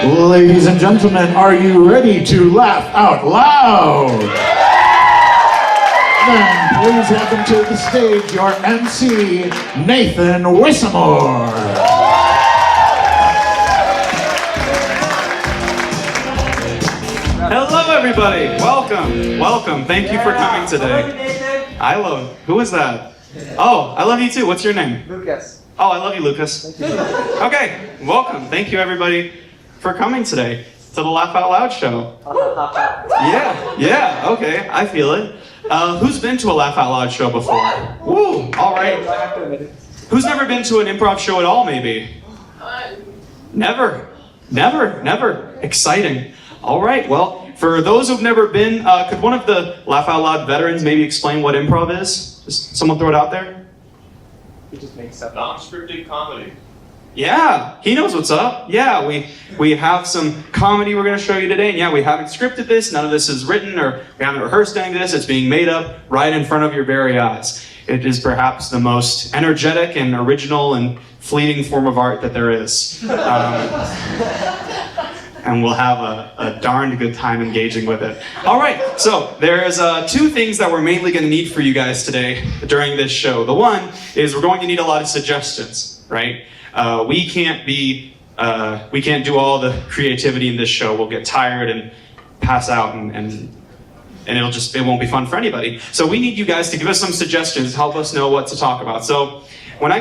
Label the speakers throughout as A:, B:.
A: Ladies and gentlemen, are you ready to laugh out loud? Then please welcome to the stage your MC, Nathan Wissamore.
B: Hello everybody, welcome. Thank you for coming today. Who is that? Oh, I love you too. What's your name?
C: Lucas.
B: Oh, I love you, Lucas. Okay, welcome. Thank you everybody for coming today to the Laugh Out Loud show. Yeah, okay, I feel it. Who's been to a Laugh Out Loud show before? Woo, all right. Who's never been to an improv show at all, maybe? Never. Exciting. All right, well, for those who've never been, could one of the Laugh Out Loud veterans maybe explain what improv is? Just someone throw it out there.
C: He just makes up
D: non-scripted comedy.
B: Yeah, he knows what's up. Yeah, we have some comedy we're going to show you today. And yeah, we haven't scripted this. None of this is written, or we haven't rehearsed any of this. It's being made up right in front of your very eyes. It is perhaps the most energetic and original and fleeting form of art that there is. And we'll have a darned good time engaging with it. All right, so there's two things that we're mainly going to need for you guys today during this show. The one is we're going to need a lot of suggestions, right? We can't do all the creativity in this show. We'll get tired and pass out, and it won't be fun for anybody. So we need you guys to give us some suggestions, help us know what to talk about. So when I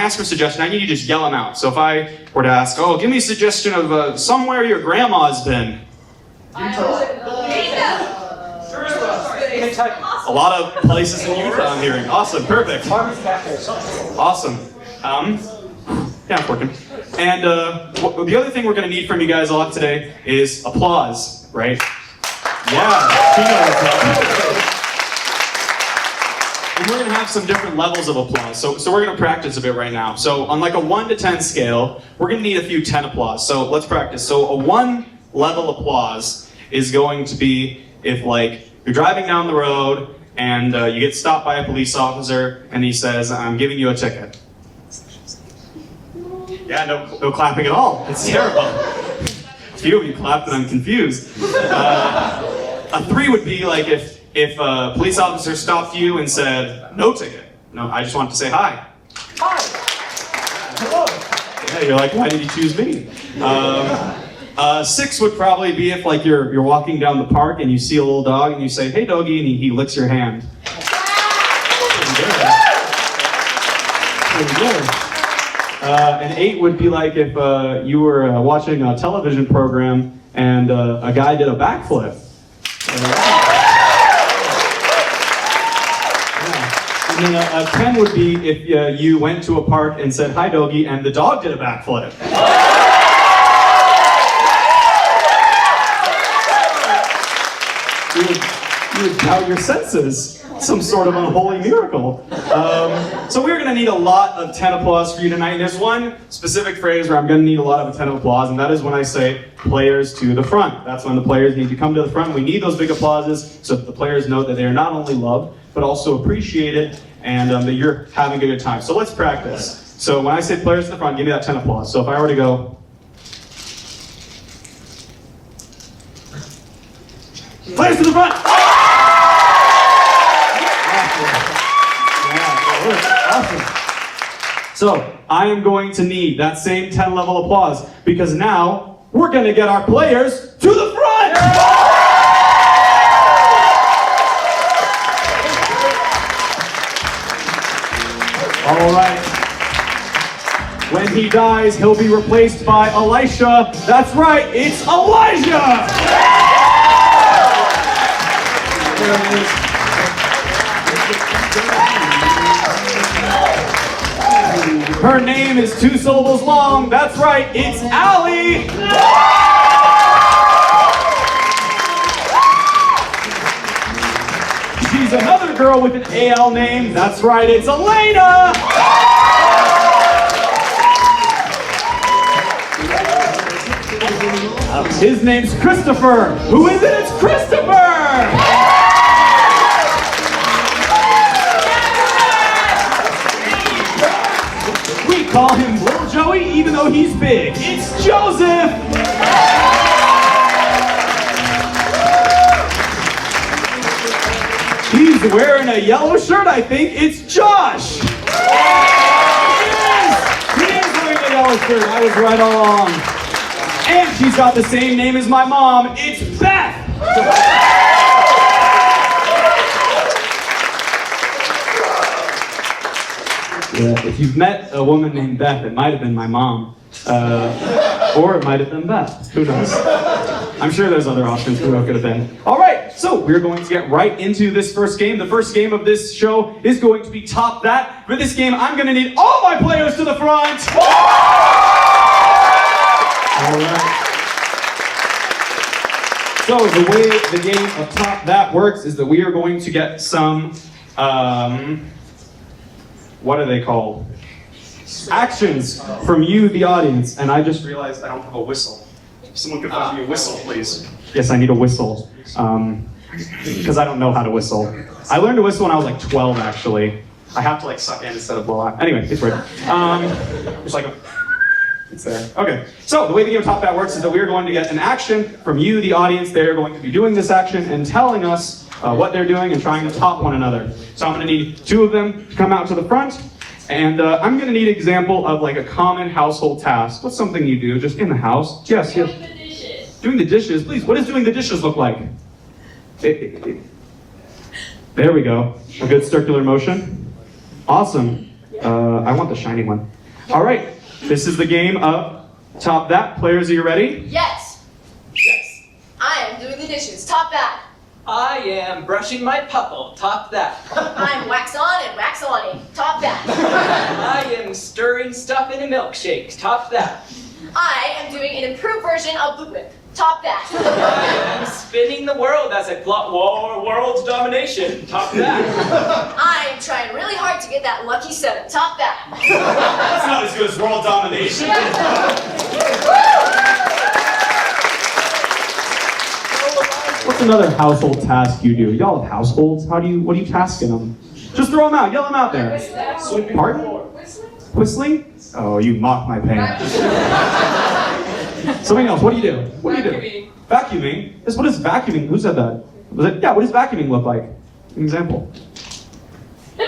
B: ask for a suggestion, I need you to just yell them out. So if I were to ask, give me a suggestion of somewhere your grandma's been. A lot of places in Utah I'm hearing. Awesome, perfect. Awesome. Yeah, it's working. And the other thing we're going to need from you guys a lot today is applause, right? Yeah. And we're going to have some different levels of applause. So we're going to practice a bit right now. So on like a 1 to 10 scale, we're going to need a few 10 applause. So let's practice. So a 1 level applause is going to be if like you're driving down the road and you get stopped by a police officer and he says, "I'm giving you a ticket." Yeah, no clapping at all. It's terrible. A few of you clapped and I'm confused. A 3 would be like if a police officer stopped you and said, "No ticket." No, I just wanted to say hi.
C: Hi. Hello.
B: Yeah, you're like, why did you choose me? 6 would probably be if like you're walking down the park and you see a little dog and you say, "Hey doggy," and he licks your hand. Pretty good. An 8 would be like if you were watching a television program and a guy did a backflip. And then a 10 would be if you went to a park and said, "Hi doggy," and the dog did a backflip. You would doubt your senses. Some sort of unholy miracle. So we're going to need a lot of 10 applause for you tonight. And there's one specific phrase where I'm going to need a lot of 10 applause, and that is when I say "players to the front." That's when the players need to come to the front. We need those big applauses so that the players know that they are not only loved, but also appreciated, and that you're having a good time. So let's practice. So when I say "players to the front," give me that 10 applause. So if I were to go, "Players to the front!" Awesome. So I am going to need that same 10 level applause because now we're going to get our players to the front! All right. When he dies, he'll be replaced by Elisha. That's right, it's Elijah! There it is. Her name is 2 syllables long. That's right, it's Allie! She's another girl with an AL name. That's right, it's Alayna! His name's Christopher. Who is it? It's Christopher! We call him Little Joey, even though he's big. It's Joseph! wearing a yellow shirt, I think it's Josh. He is wearing a yellow shirt. I was right all along. And she's got the same name as my mom. It's Beth. Yeah, if you've met a woman named Beth, it might have been my mom. Or it might have been Beth. Who knows? I'm sure there's other options for who it could have been. All right, so we're going to get right into this first game. The first game of this show is going to be Top That. For this game, I'm going to need all my players to the front. All right. So the way the game of Top That works is that we are going to get some, what are they called? Actions from you, the audience. And I just realized I don't have a whistle. If someone could find me a whistle, please. Yes, I need a whistle. Because I don't know how to whistle. I learned to whistle when I was like 12, actually. I have to like suck in instead of blow out. Anyway, it's weird. It's like a... It's there. Okay. So the way the game of Top That works is that we are going to get an action from you, the audience. They're going to be doing this action and telling us what they're doing and trying to top one another. So I'm going to need two of them to come out to the front. And I'm going to need an example of like a common household task. What's something you do just in the house? Yes, yes.
D: Doing the dishes.
B: Doing the dishes, please. What does doing the dishes look like? There we go. A good circular motion. Awesome. I want the shiny one. All right. This is the game of Top That. Players, are you ready?
D: Yes.
E: Yes.
D: I am doing the dishes. Top that.
E: I am brushing my puckle. Top that.
D: I'm wax on and wax on. Top that.
E: I am stirring stuff in a milkshake. Top that.
D: I am doing an improved version of Blue Whip. Top that.
E: I am spinning the world as I plot world's domination. Top that.
D: I'm trying really hard to get that lucky 7. Top that.
B: That's not as good as world domination. What's another household task you do? Y'all have households. What are you tasking them? Just throw them out. Yell them out there. Pardon? Whistling? Oh, you mock my pain. Something else. What do you do? What do you do? Vacuuming. Yes, what is vacuuming? Who said that? Was it? Yeah. What does vacuuming look like? An example.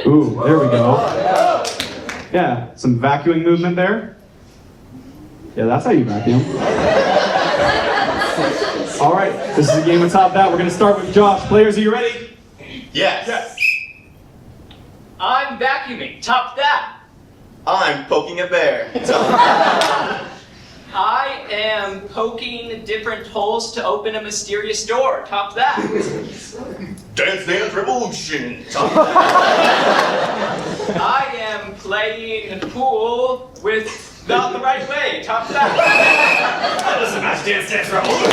B: Ooh, there we go. Yeah, some vacuuming movement there. Yeah, that's how you vacuum. All right, this is a game of Top That. We're going to start with Josh. Players, are you ready?
F: Yes.
B: Yes.
E: I'm vacuuming. Top that.
F: I'm poking a bear.
E: I am poking different holes to open a mysterious door. Top that.
F: Dance Dance Revolution.
E: I am playing pool with not the right way. Top that.
F: That was a nice Dance Dance Revolution.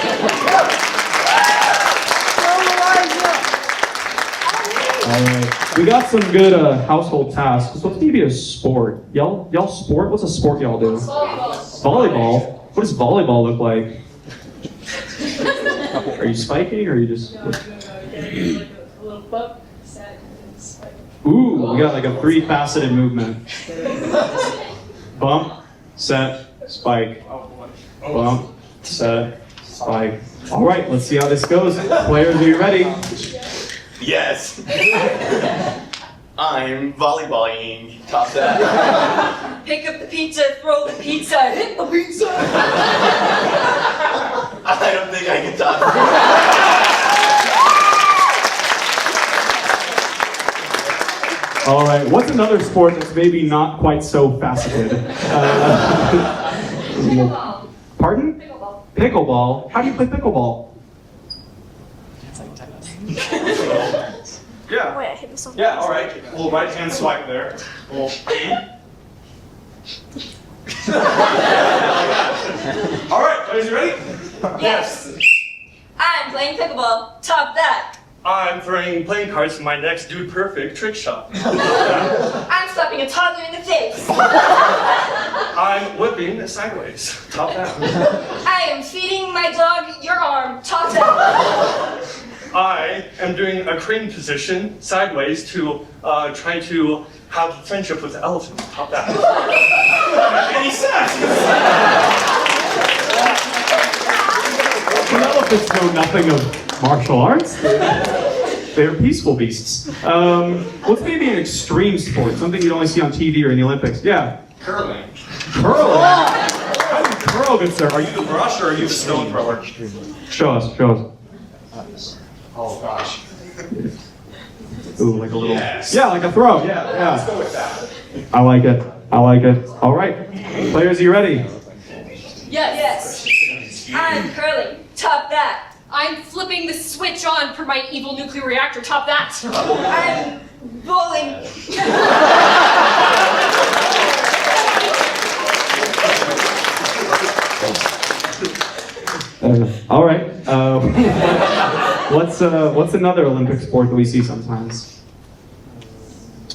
B: All right. We got some good household tasks. So let's maybe a sport. Y'all sport? What's a sport y'all do? Volleyball? What does volleyball look like? Are you spiking or are you just... Ooh, we got like a 3-faceted movement. Bump, set, spike. Bump, set, spike. All right, let's see how this goes. Players, are you ready?
F: Yes. I'm volleyballing. Top that.
D: Pick up the pizza, throw the pizza, hit the pizza.
F: I don't think I can top that.
B: All right, what's another sport that's maybe not quite so faceted?
D: Pickleball.
B: Pardon?
D: Pickleball.
B: Pickleball? How do you play pickleball? Yeah.
D: Wait, I hit this on.
B: Yeah, all right. A little right hand swipe there. A little... All right, guys, you ready?
D: Yes. I'm playing pickleball. Top that.
G: I'm throwing playing cards for my next Dude Perfect trick shot.
D: I'm slapping a toddler in the face.
G: I'm whipping sideways. Top that.
D: I am feeding my dog your arm. Top that.
G: I am doing a crane position sideways to try to have a friendship with the elephant. Top that.
B: Any sense? Elephants know nothing of martial arts. They're peaceful beasts. What's maybe an extreme sport? Something you'd only see on TV or in the Olympics? Yeah.
F: Curling.
B: Curling? How do you curl, good sir?
F: Are you the brush or are you the stone thrower?
B: Show us, show us.
F: Oh gosh.
B: Ooh, like a little.
F: Yes.
B: Yeah, like a throw. Yeah,
F: Let's go with that.
B: I like it. I like it. All right. Players, are you ready?
D: Yes. I'm curling. Top that.
H: I'm flipping the switch on for my evil nuclear reactor. Top that.
D: I'm bowling.
B: All right. What's another Olympic sport that we see sometimes?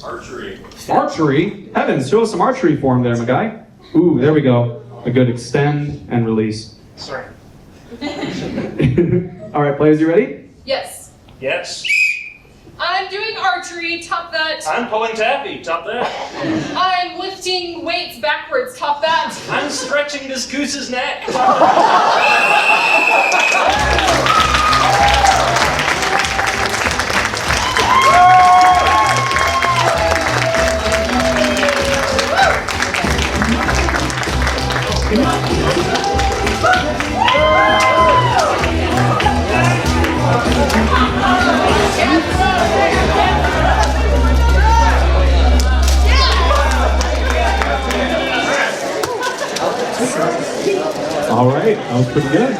F: Archery.
B: Archery? Heavens, show us some archery form there, my guy. Ooh, there we go. A good extend and release.
G: Sorry.
B: All right, players, you ready?
H: Yes.
G: Yes.
H: I'm doing archery. Top that.
G: I'm pulling taffy. Top that.
H: I'm lifting weights backwards. Top that.
G: I'm stretching this goose's neck.
B: All right, that was pretty good.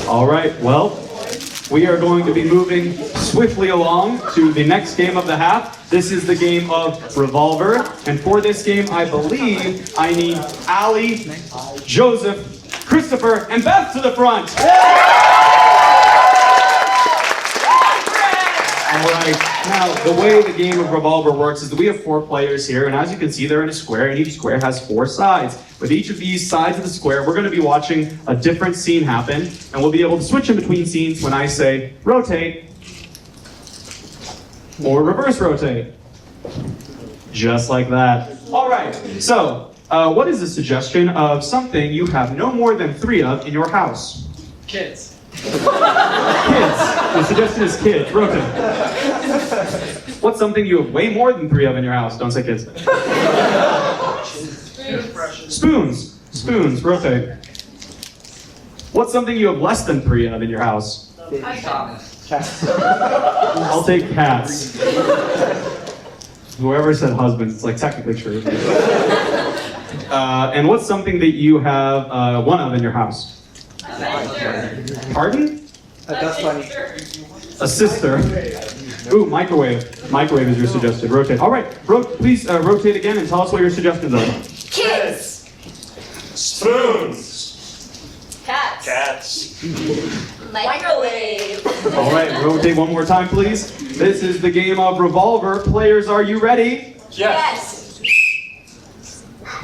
B: All right, well, we are going to be moving swiftly along to the next game of the half. This is the game of Revolver, and for this game, I believe I need Allie, Joseph, Christopher, and Beth to the front. All right, now the way the game of Revolver works is that we have 4 players here, and as you can see, they're in a square, and each square has 4 sides. With each of these sides of the square, we're going to be watching a different scene happen, and we'll be able to switch in between scenes when I say rotate or reverse rotate. Just like that. All right, so what is a suggestion of something you have no more than 3 of in your house?
E: Kids.
B: Kids. The suggestion is kids. Rotate. What's something you have way more than 3 of in your house? Don't say kids. Spoons. Spoons. Rotate. What's something you have less than 3 of in your house? I'll take cats. Whoever said husbands, it's like technically true. And what's something that you have 1 of in your house? Pardon?
C: That's funny.
B: A sister. Ooh, microwave. Microwave is your suggested. Rotate. All right, please rotate again and tell us what your suggestions are.
D: Kids.
G: Spoons.
D: Cats.
G: Cats.
D: Microwave.
B: All right, rotate one more time, please. This is the game of Revolver. Players, are you ready?
D: Yes.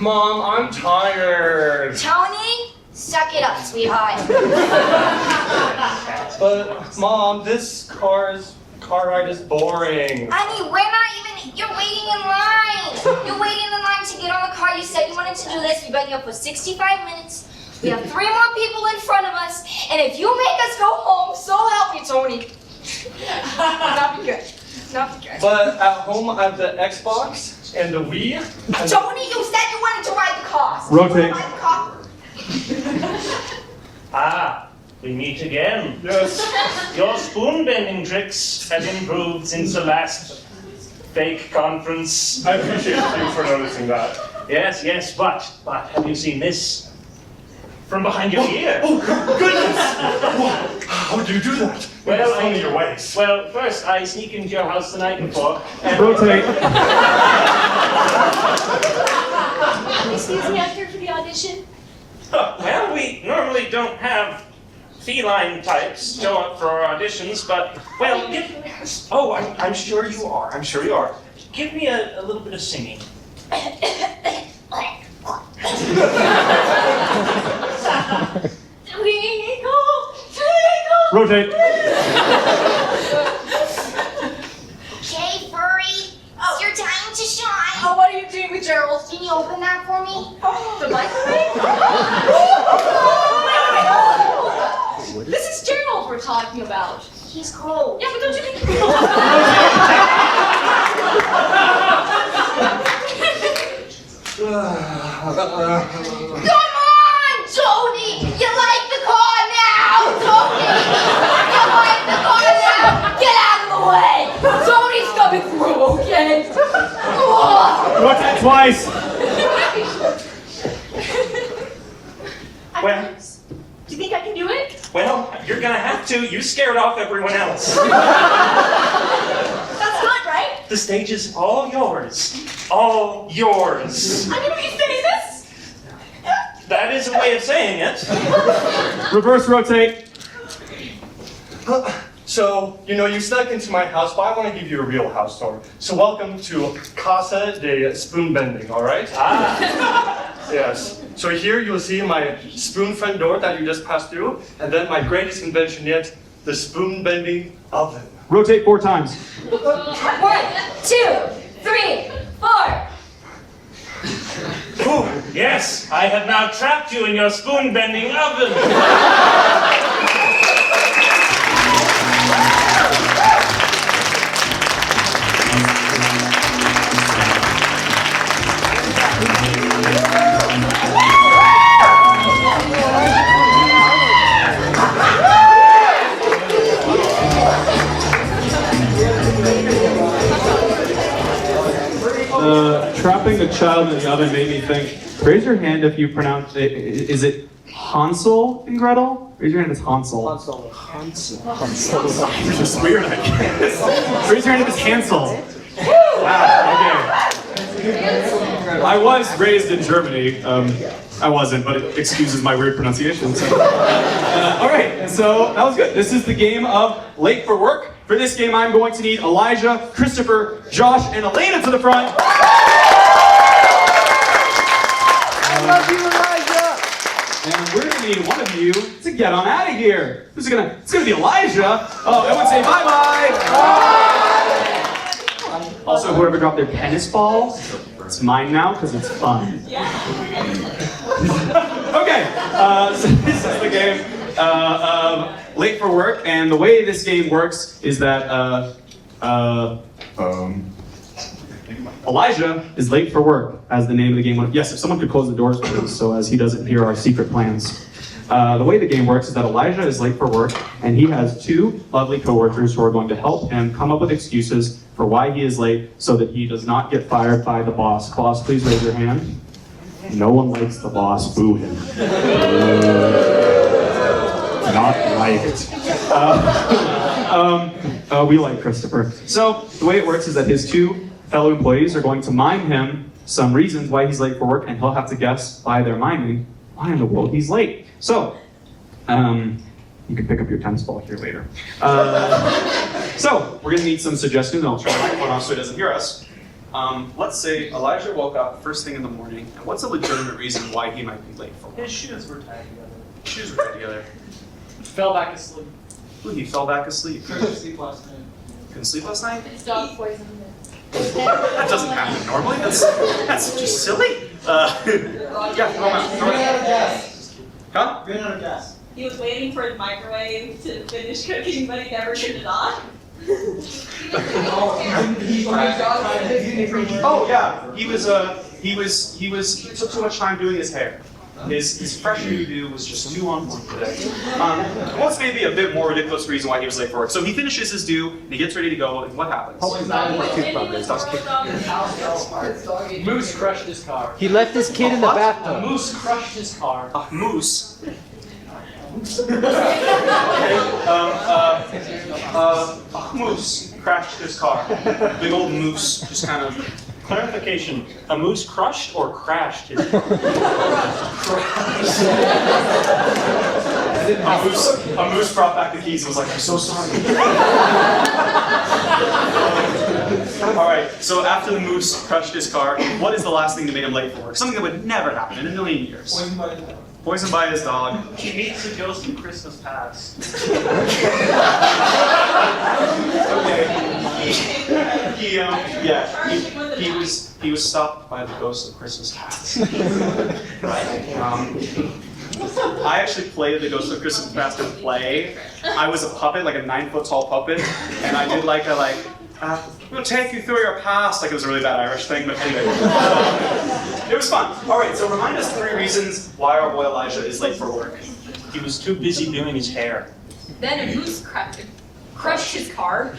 G: Mom, I'm tired.
D: Tony, suck it up, sweetheart.
G: But Mom, this car ride is boring.
D: Honey, we're not even. You're waiting in line. You're waiting in line to get on the car. You said you wanted to do this. We've been here for 65 minutes. We have 3 more people in front of us. And if you make us go home, so help me, Tony. Not be good. Not be good.
G: But at home I have the Xbox and the Wii.
D: Tony, you said you wanted to ride the car. So
B: Rotate.
D: you wanna ride the car?
I: Ah, we meet again.
G: Yes.
I: Your spoon bending tricks have improved since the last fake conference.
G: I appreciate you for noticing that.
I: Yes, yes, but have you seen this? From behind your ear.
G: Oh, goodness! How do you do that?
I: Well,
G: Tell me your ways.
I: Well, first I sneak into your house the night before and
B: Rotate.
H: Excuse me, I'm here for the audition.
I: Well, we normally don't have feline types show up for our auditions, but, well, I'm sure you are. I'm sure you are. Give me a little bit of singing.
B: Rotate.
D: Okay, furry. It's your time to shine.
H: Oh, what are you doing with Gerald?
D: Can you open that for me?
H: The microwave? This is Gerald we're talking about.
D: He's cold.
H: Yeah, but don't you think?
D: Come on, Tony! You like the car now, Tony! You like the car now? Get out of the way! Tony's coming through, okay?
C: Rotate twice.
I: Well,
H: Do you think I can do it?
I: well, you're gonna have to. You scared off everyone else.
H: That's good, right?
I: The stage is all yours. All yours.
H: I'm gonna be famous.
I: That is a way of saying it.
C: Reverse rotate.
G: So, you snuck into my house, but I want to give you a real house tour. So welcome to Casa de Spoon Bending, all right?
I: Ah,
G: Yes. So here you'll see my spoon front door that you just passed through, and then my greatest invention yet, the spoon bending oven.
C: Rotate 4 times.
D: 1, 2, 3, 4.
I: ooh, yes, I have now trapped you in your spoon bending oven.
B: Trapping a child in the oven made me think. Raise your hand if you pronounce it. Is it Hansel and Gretel? Raise your hand if it's Hansel. Hansel. Which is weird, I guess. Raise your hand if it's Hansel. Wow, okay. I was raised in Germany. I wasn't, but it excuses my weird pronunciation. So. All right, so that was good. This is the game of Late for Work. For this game, I'm going to need Elijah, Christopher, Josh, and Alayna to the front.
C: I love you, Elijah.
B: And we're gonna need one of you to get on out of here. It's gonna be Elijah. Oh, everyone say bye-bye. Also, whoever dropped their tennis ball, it's mine now because it's fun. Okay, so this is the game of Late for Work, and the way this game works is that Elijah is late for work, as the name of the game went. Yes, if someone could close the doors, please, so as he doesn't hear our secret plans. The way the game works is that Elijah is late for work, and he has 2 lovely coworkers who are going to help him come up with excuses for why he is late so that he does not get fired by the boss. Boss, please raise your hand. No one likes the boss. Boo him. Not liked. We like Christopher. So the way it works is that his 2 fellow employees are going to mime him some reasons why he's late for work, and he'll have to guess by their miming why in the world he's late. So, you can pick up your tennis ball here later. So, we're gonna need some suggestions, and I'll turn the microphone off so he doesn't hear us. Let's say Elijah woke up first thing in the morning, and what's a legitimate reason why he might be late for work?
E: His shoes were tied together.
B: Shoes were tied together.
E: Fell back asleep.
B: Ooh, he fell back asleep.
E: Couldn't sleep last night.
B: Couldn't sleep last night?
H: His dog poisoned him.
B: That doesn't happen normally. That's just silly. Yeah, throw him out. Throw him out. Huh?
E: Ran out of gas.
J: He was waiting for the microwave to finish cooking, but he never turned it on.
B: Oh yeah, he took too much time doing his hair. His fresh new do was just too on point today. What's maybe a bit more ridiculous reason why he was late for work. So he finishes his do, and he gets ready to go, and what happens?
E: Moose crushed his car.
C: He left his kid in the
E: A
C: bathtub.
E: moose crushed his car.
B: A moose. A moose crashed his car. Big old moose, just kind of.
I: Clarification, a moose crushed or crashed his car?
B: A moose brought back the keys and was like, I'm so sorry. All right, so after the moose crushed his car, what is the last thing that made him late for work? Something that would never happen in a million years. Poisoned by his dog.
I: He meets a ghost in Christmas past.
B: Okay. He was stopped by the ghost of Christmas past. Right. I actually played the Ghost of Christmas Past in play. I was a puppet, like a 9-foot tall puppet, and I did like a we'll take you through your past. Like it was a really bad Irish thing, but anyway. It was fun. All right, so remind us 3 reasons why our boy Elijah is late for work.
I: He was too busy doing his hair.
H: Then a moose crushed his car.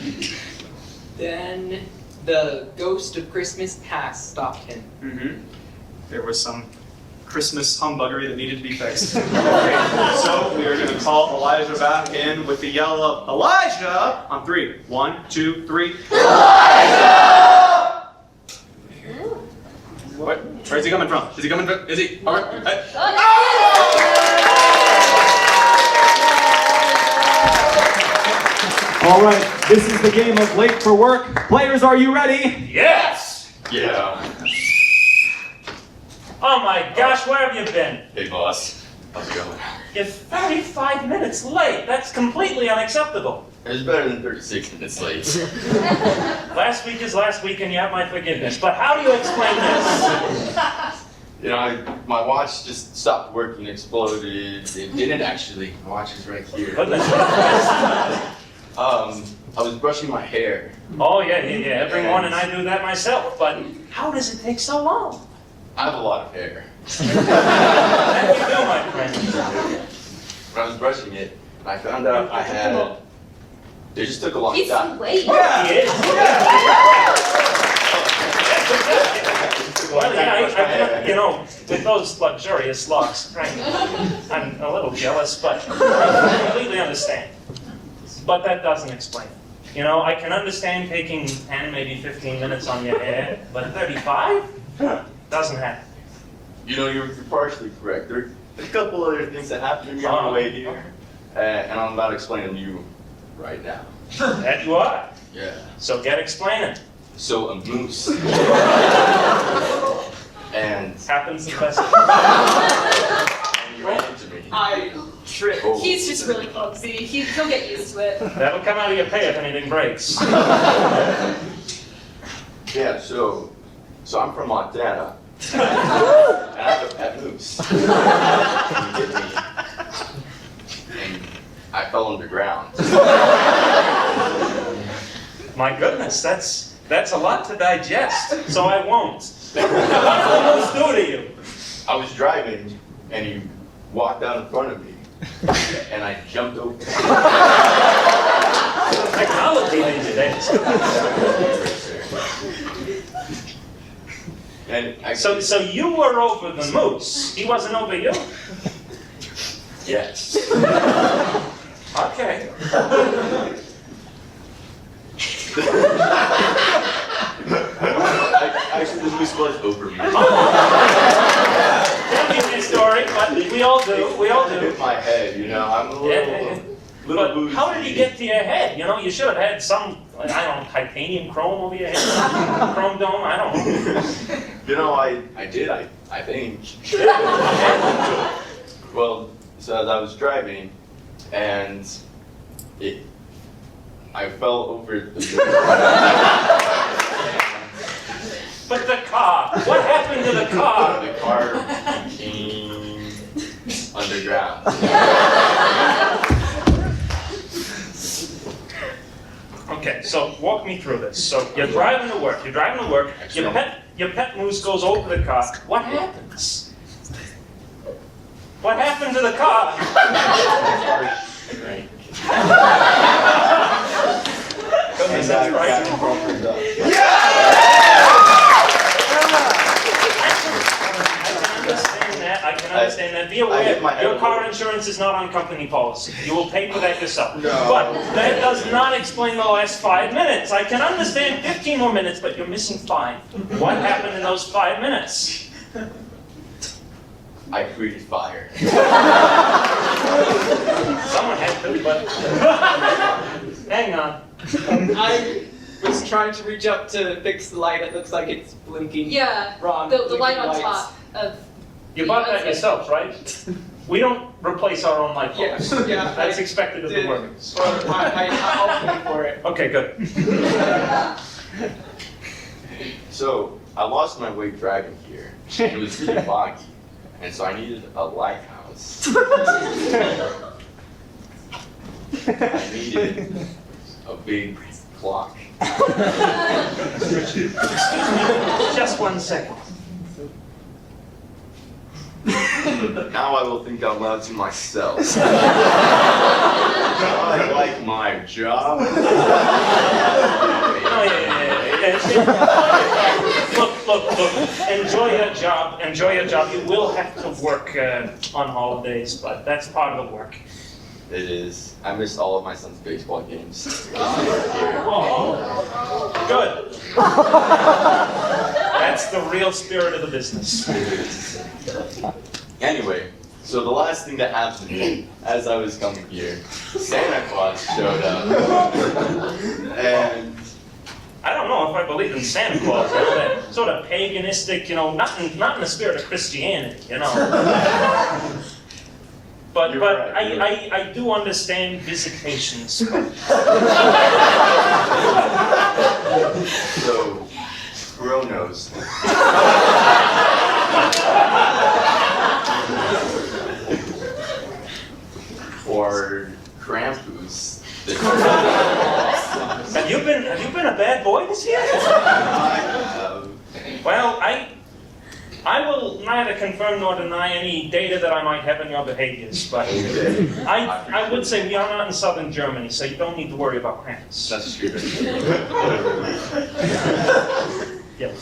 E: Then the ghost of Christmas past stopped him.
B: There was some Christmas humbuggery that needed to be fixed. Okay, so we are going to call Elijah back in with the yell of Elijah on 3. 1, 2, 3. Elijah! What? Where's he coming from? Is he coming from? Is he? All right.
C: All right, this is the game of late for work. Players, are you ready?
I: Yes!
F: Yeah.
I: Oh my gosh, where have you been?
F: Hey, boss. How's it going?
I: You're 35 minutes late. That's completely unacceptable.
F: It's better than 36 minutes late.
I: Last week is last week and you have my forgiveness. But how do you explain this?
F: You know, my watch just stopped working, exploded. It didn't actually. My watch is right here.
I: Goodness.
F: I was brushing my hair.
I: Oh, yeah. Every morning I do that myself. But how does it take so long?
F: I have a lot of hair.
I: How do you do, my friend?
F: When I was brushing it, I found out I had. It just took a long
H: He's
F: time.
H: late.
I: Yeah, he is. Well, yeah, you know, with those luxurious locks, frankly, I'm a little jealous, but I completely understand. But that doesn't explain it. You know, I can understand taking 10, maybe 15 minutes on your hair, but 35? Doesn't happen.
F: You know, you're partially correct. There are a couple other things that happened to me on the way here, and I'm about to explain them to you right now.
I: That you are.
F: Yeah.
I: So get explaining.
F: So a moose. and
I: Happens the best.
F: and you ran into me.
E: I tripped.
F: Oh.
H: He's just really clumsy. He'll get used to it.
I: That'll come out of your pay if anything breaks.
F: Yeah. So I'm from Montana. And I have a pet moose. And he hit me. And I fell on the ground.
I: My goodness, that's a lot to digest, so I won't. What did the moose do to you?
F: I was driving, and he walked out in front of me, and I jumped over.
I: Technology these days.
F: And I,
I: So you were over the moose. He wasn't over you.
F: yes.
I: Okay.
F: Actually, the moose was over me.
I: Can't give me a story, but we all do. We all
F: It
I: do.
F: hit my head, you know. I'm a little
I: But
F: boozy.
I: how did he get to your head? You know, you should have had some, I don't know, titanium chrome over your head. Chrome dome, I don't know.
F: You know, I did, I think. Well, so as I was driving, and I fell over the
I: But the car, what happened to the car?
F: The car became underground.
I: Okay, so walk me through this. So you're driving to work. Your pet moose goes over the car. What happens? What happened to the car?
F: Right.
I: Goodness, that's right. I can understand that. Be aware, your car insurance is not on company policy. You will pay for that yourself.
F: No.
I: But that does not explain the last 5 minutes. I can understand 15 more minutes, but you're missing 5. What happened in those 5 minutes?
F: I created fire.
I: Someone had to, but hang on.
E: I was trying to reach up to fix the light. It looks like it's blinking.
H: Yeah.
E: Wrong.
H: The light
E: Blinking
H: on
E: lights.
H: top of.
I: You bought that yourself, right? We don't replace our own light bulbs.
E: Yeah,
I: That's
E: I
I: expected of the
E: did.
I: workers.
E: Or I'll pay for it.
I: Okay, good.
F: So I lost my way driving here. It was really foggy, and so I needed a lighthouse. house. I needed a big clock.
I: Just 1 second.
F: Now I will think out loud to myself. I like my job.
I: Oh, yeah. Look. Enjoy your job. You will have to work on holidays, but that's part of the work.
F: It is. I missed all of my son's baseball games.
I: Good. That's the real spirit of the business.
F: Anyway, so the last thing that happened to me as I was coming here, Santa Claus showed up. And
I: I don't know if I believe in Santa Claus, you know, that sort of paganistic, you know, not in the spirit of Christianity, you know. But
F: right.
I: I do understand visitations.
F: so, Kronos. Or Krampus.
I: Have you been a bad boy this year? Well, I will neither confirm nor deny any data that I might have in your behaviors, but I would say we are not in southern Germany, so you don't need to worry about Krampus.
F: That's true.
I: Yeah.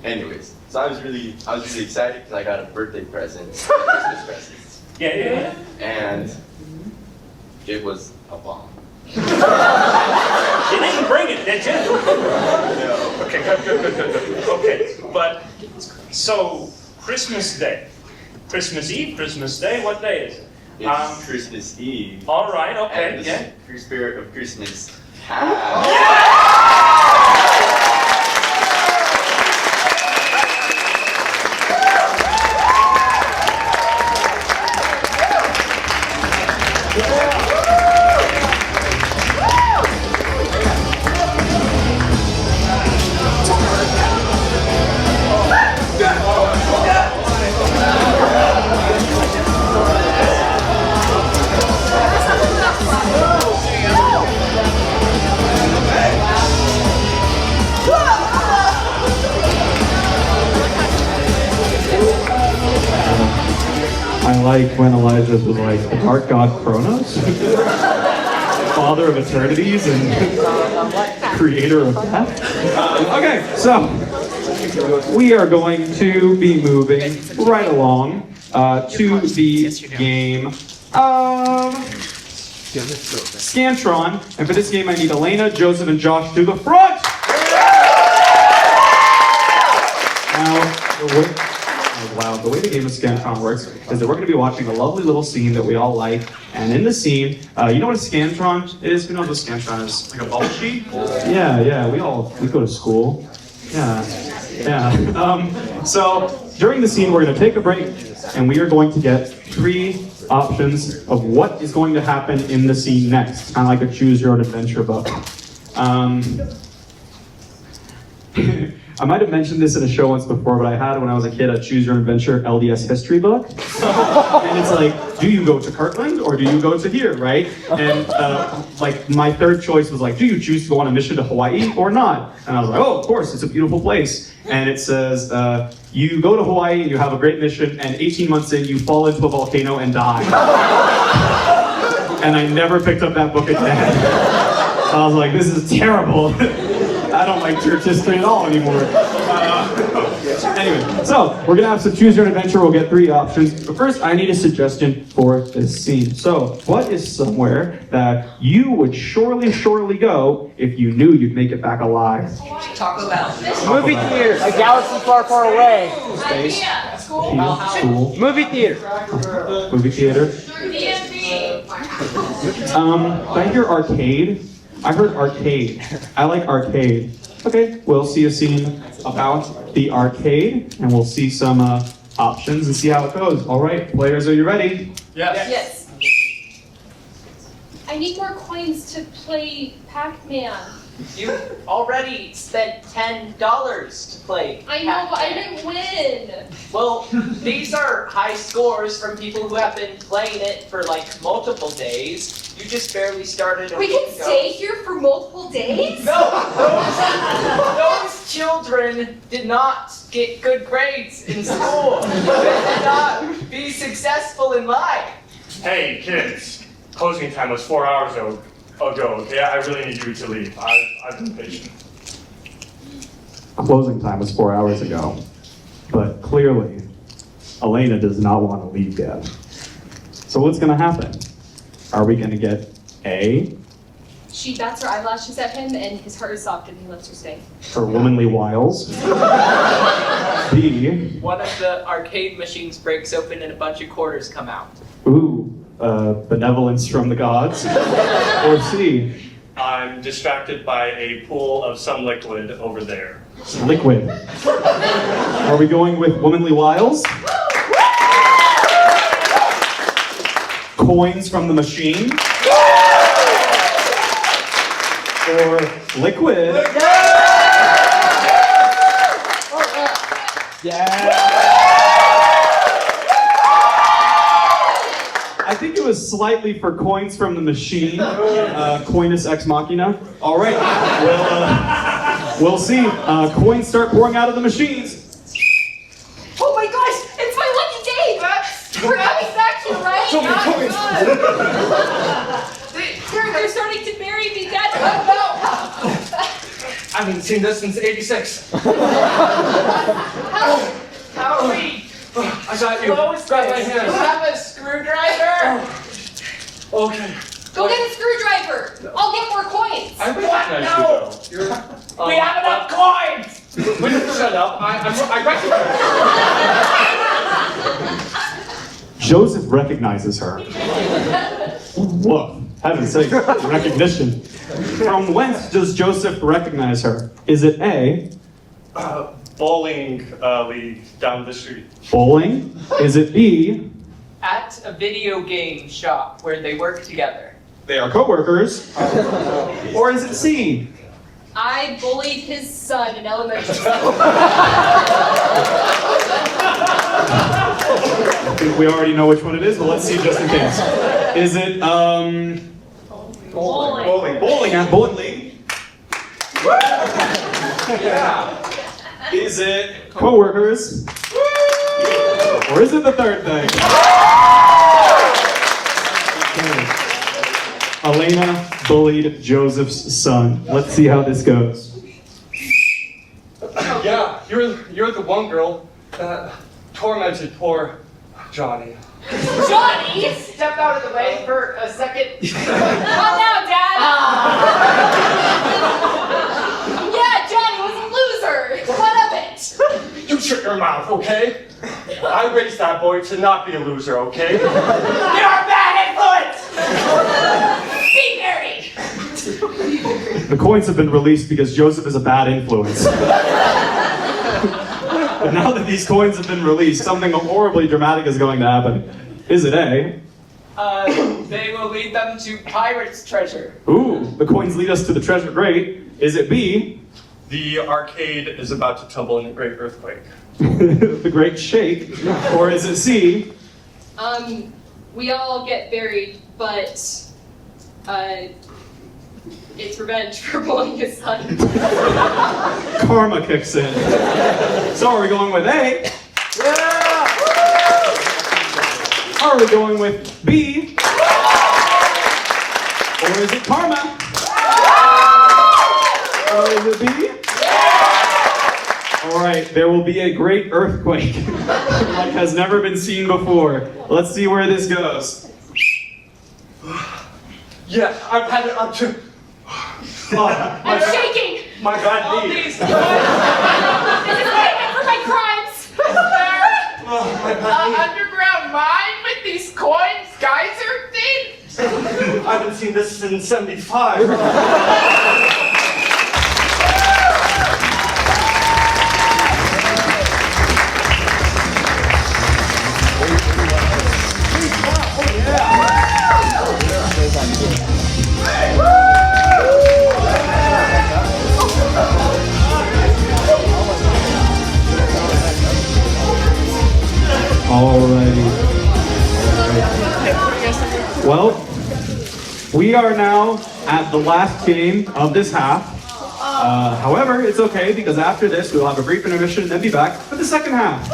F: Anyways, so I was really excited because I got a birthday present, Christmas present.
I: Yeah.
F: And it was a bomb.
I: You didn't bring it, did you?
F: No.
I: Okay, good. Okay, but so Christmas Day, Christmas Eve, Christmas Day. What day is it?
F: It's Christmas Eve.
I: All right. Okay.
F: And
I: Yeah.
F: the spirit of Christmas.
B: I like when Elijah was like, the dark god Kronos? Father of eternities and creator of death? Okay, so we are going to be moving right along to the game of Scantron. And for this game, I need Alayna, Joseph, and Josh to the front! Now, the way the game of Scantron works is that we're going to be watching a lovely little scene that we all like, and in the scene, you know what a Scantron is? You know what a Scantron is? Like a bubble sheet? Yeah, we go to school. Yeah. So, during the scene, we're going to take a break, and we are going to get 3 options of what is going to happen in the scene next, kind of like a choose your own adventure book. I might have mentioned this in a show once before, but I had, when I was a kid, a Choose Your Own Adventure LDS history book. And it's like, do you go to Kirtland or do you go to here, right? And like my third choice was like, do you choose to go on a mission to Hawaii or not? And I was like, oh, of course, it's a beautiful place. And it says, you go to Hawaii and you have a great mission, and 18 months in, you fall into a volcano and die. And I never picked up that book again. So I was like, this is terrible. I don't like church history at all anymore. Anyway, so we're gonna have some choose your own adventure. We'll get 3 options. But first, I need a suggestion for this scene. So, what is somewhere that you would surely go if you knew you'd make it back alive?
E: Taco Bell.
K: Movie theater. A galaxy far, far away.
B: Space. School.
K: Movie theater.
B: Movie theater. I hear arcade. I heard arcade. I like arcade. Okay, we'll see a scene about the arcade, and we'll see some options and see how it goes. All right, players, are you ready?
E: Yes.
H: I need more coins to play Pac-Man.
E: You already spent $10 to play.
H: I know, but I didn't win.
E: Well, these are high scores from people who have been playing it for like multiple days. You just barely started.
H: We can stay here for multiple days?
E: No, those children did not get good grades in school. They did not be successful in life.
G: Hey, kids. Closing time was 4 hours ago, okay? I really need you to leave. I've been patient.
B: Closing time was 4 hours ago, but clearly, Alayna does not want to leave yet. So what's going to happen? Are we going to get A,
H: She bats her eyelashes at him, and his heart is soft, and he lets her stay.
B: for womanly wiles? B,
E: One of the arcade machines breaks open and a bunch of quarters come out.
B: benevolence from the gods? Or C,
G: I'm distracted by a pool of some liquid over there.
B: liquid? Are we going with womanly wiles? Coins from the machine? Or liquid? I think it was slightly for coins from the machine, coinus ex machina. All right, we'll see. Coins start pouring out of the machines.
H: Oh my gosh, it's my lucky day! We're coming back here, right? They're starting to bury me, Dad.
G: I haven't seen this since '86.
E: How are we?
G: I got you.
E: Close
G: Grab my
E: this.
G: hand.
E: You have a screwdriver?
G: Okay.
H: Go get a screwdriver. I'll get more coins.
G: I recognize
E: No.
G: you, though.
E: We have enough coins!
G: Will you shut up? I recognize you.
B: Joseph recognizes her. Whoa, heaven's sake, recognition. From whence does Joseph recognize her? Is it A,
G: Bowling league down the street.
B: bowling? Is it B,
E: At a video game shop where they work together.
B: they are co-workers? Or is it C,
H: I bullied his son in elementary school.
B: I think we already know which one it is, but let's see just in case. Is it
H: Bowling.
B: bowling at bowling league?
E: Yeah.
B: Is it co-workers? Or is it the third thing? Okay. Alayna bullied Joseph's son. Let's see how this goes.
G: Yeah, you're the one girl that tormented poor Johnny.
H: Johnny!
E: Step out of the way for a second.
H: Calm down, Dad! Yeah, Johnny was a loser! What of it?
G: You shut your mouth, okay? I raised that boy to not be a loser, okay?
E: You're a bad influence!
H: Be married!
B: The coins have been released because Joseph is a bad influence. But now that these coins have been released, something horribly dramatic is going to happen. Is it A?
E: They will lead them to pirate's treasure.
B: Ooh, the coins lead us to the treasure. Great. Is it B?
G: The arcade is about to tumble in a great earthquake.
B: The great shake? Or is it C?
H: We all get buried, but, it's revenge for bullying his son.
B: Karma kicks in. So are we going with A?
E: Yeah!
B: Are we going with B? Or is it karma? Or is it B? All right, there will be a great earthquake like has never been seen before. Let's see where this goes.
G: Yeah, I've had it up to...
H: I'm shaking!
G: My bad
E: All
G: knee.
E: these
H: This is payment for my crimes!
G: Oh, my bad knee.
E: underground mine with these coins, geyser things?
G: I haven't seen this since '75.
B: Well, we are now at the last game of this half. However, it's okay because after this we'll have a brief intermission and then be back for the second half.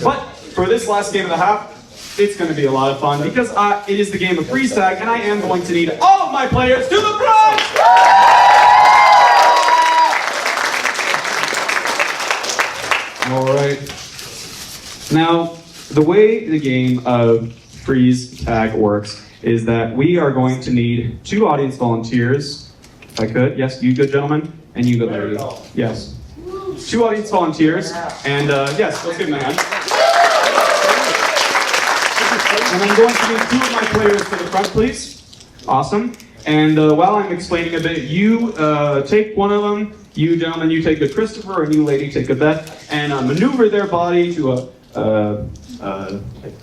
B: But for this last game of the half, it's going to be a lot of fun because it is the game of freeze tag, and I am going to need all of my players to the front! All right. Now, the way the game of freeze tag works is that we are going to need 2 audience volunteers. If I could, yes, you good gentlemen, and you good lady. Yes. 2 audience volunteers, and yes, let's give them a hand. And I'm going to need 2 of my players to the front, please. Awesome. And while I'm explaining a bit, you take one of them, you gentlemen, you take good Christopher, and you lady take good Beth, and maneuver their body to a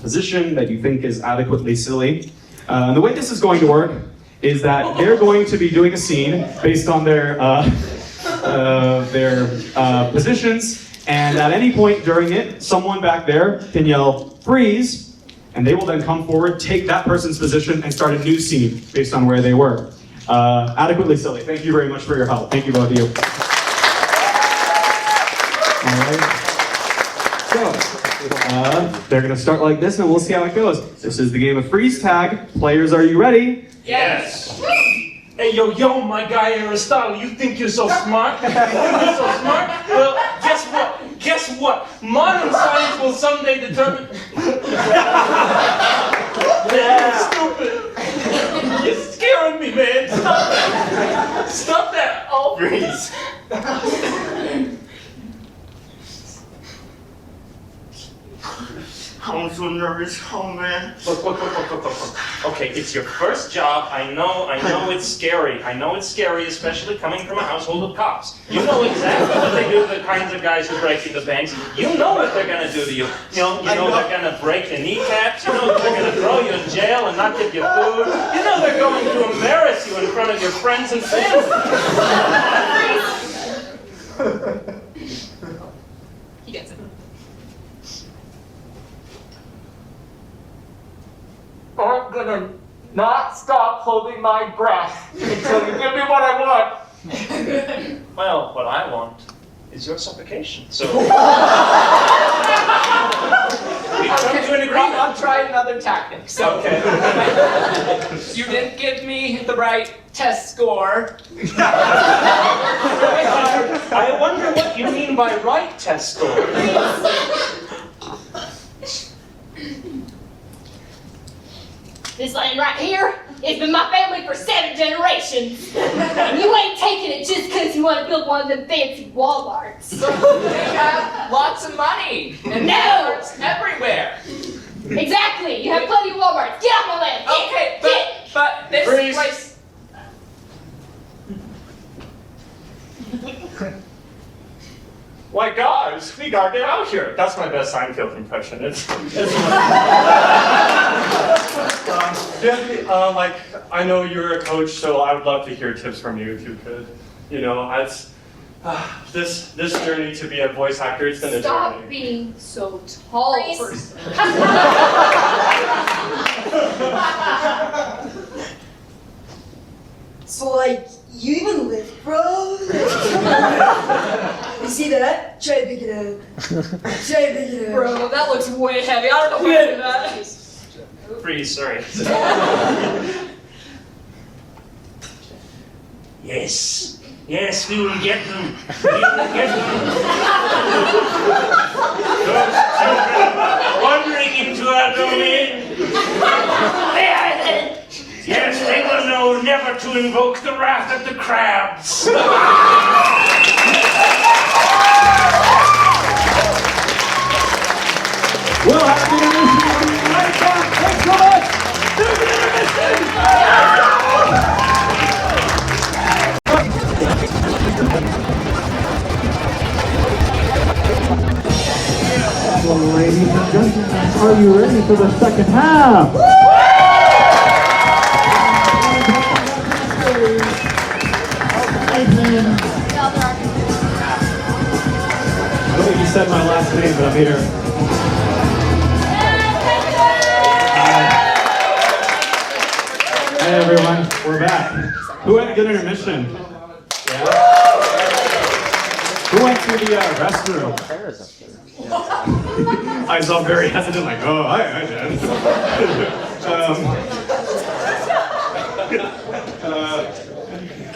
B: position that you think is adequately silly. The way this is going to work is that they're going to be doing a scene based on their positions, and at any point during it, someone back there can yell, freeze, and they will then come forward, take that person's position, and start a new scene based on where they were. Adequately silly. Thank you very much for your help. Thank you, both of you. All right. So, they're going to start like this, and we'll see how it goes. This is the game of freeze tag. Players, are you ready?
I: Yes. Hey, yo, my guy Aristotle, you think you're so smart? You think you're so smart? Well, guess what? Guess what? Modern science will someday determine... Yeah. Stupid. You're scaring me, man. Stop that. Stop that. Oh, freeze.
L: I'm so nervous. Oh man.
I: Look. Okay, it's your first job. I know it's scary. I know it's scary, especially coming from a household of cops. You know exactly what they do to the kinds of guys who break into banks. You know what they're gonna do to you. You know they're gonna break your kneecaps. You know they're gonna throw you in jail and not give you food. You know they're going to embarrass you in front of your friends and family.
H: He gets it.
E: I'm gonna not stop holding my breath until you give me what I want.
I: Well, what I want is your suffocation. So we come to an agreement.
E: I'll try another tactic. So
I: Okay.
E: you didn't give me the right test score.
I: I wonder what you mean by right test score.
H: This land right here, it's been my family for 7 generations. And you ain't taking it just because you want to build one of them fancy Walmarts.
E: They have lots of money. And
H: No!
E: Walmarts everywhere.
H: Exactly, you have plenty of Walmarts. Get off my land.
E: Okay, but this
I: Freeze.
E: place...
G: Why, guys, we gotta get out here. That's my best Seinfeld impression. It's like, I know you're a coach, so I would love to hear tips from you if you could. You know, as this journey to be a voice actor, it's been a
H: Stop
G: journey.
H: being so tall first.
M: So, like, you even lift, bro? You see that? Try to pick it up. Try to pick it up.
H: Bro, that looks way heavy. I don't know how to do that.
I: Freeze, sorry. Yes, we will get them. We will get them. Those children wandering into our domain. They are then. Yes, they will know never to invoke the wrath of the crabs.
A: We'll have the intermission right back. Thanks so much. Well, ladies and gentlemen, are you ready for the second half?
B: I don't think you said my last name, but I'm here. We're back. Who had a good intermission? Yeah. Who went to the restroom? I saw very hesitant, like, oh, I did.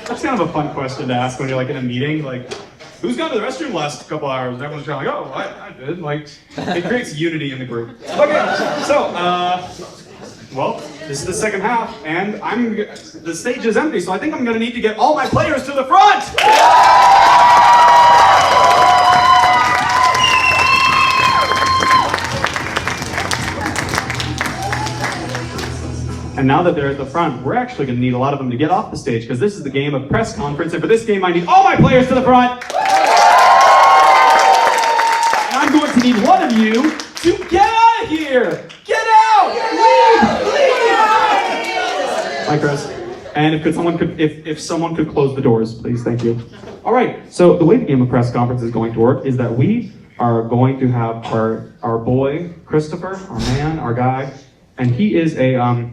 B: That's kind of a fun question to ask when you're like in a meeting, like, who's gone to the restroom the last couple hours? And everyone's kind of like, oh, I did. Like, it creates unity in the group. Okay, so, well, this is the second half, and the stage is empty, so I think I'm gonna need to get all my players to the front! And now that they're at the front, we're actually going to need a lot of them to get off the stage, because this is the game of press conference, and for this game I need all my players to the front! And I'm going to need one of you to get out of here! Get out! Hi, Chris. And if someone could close the doors, please, thank you. All right, so the way the game of press conference is going to work is that we are going to have our boy, Christopher, our man, our guy, and he is a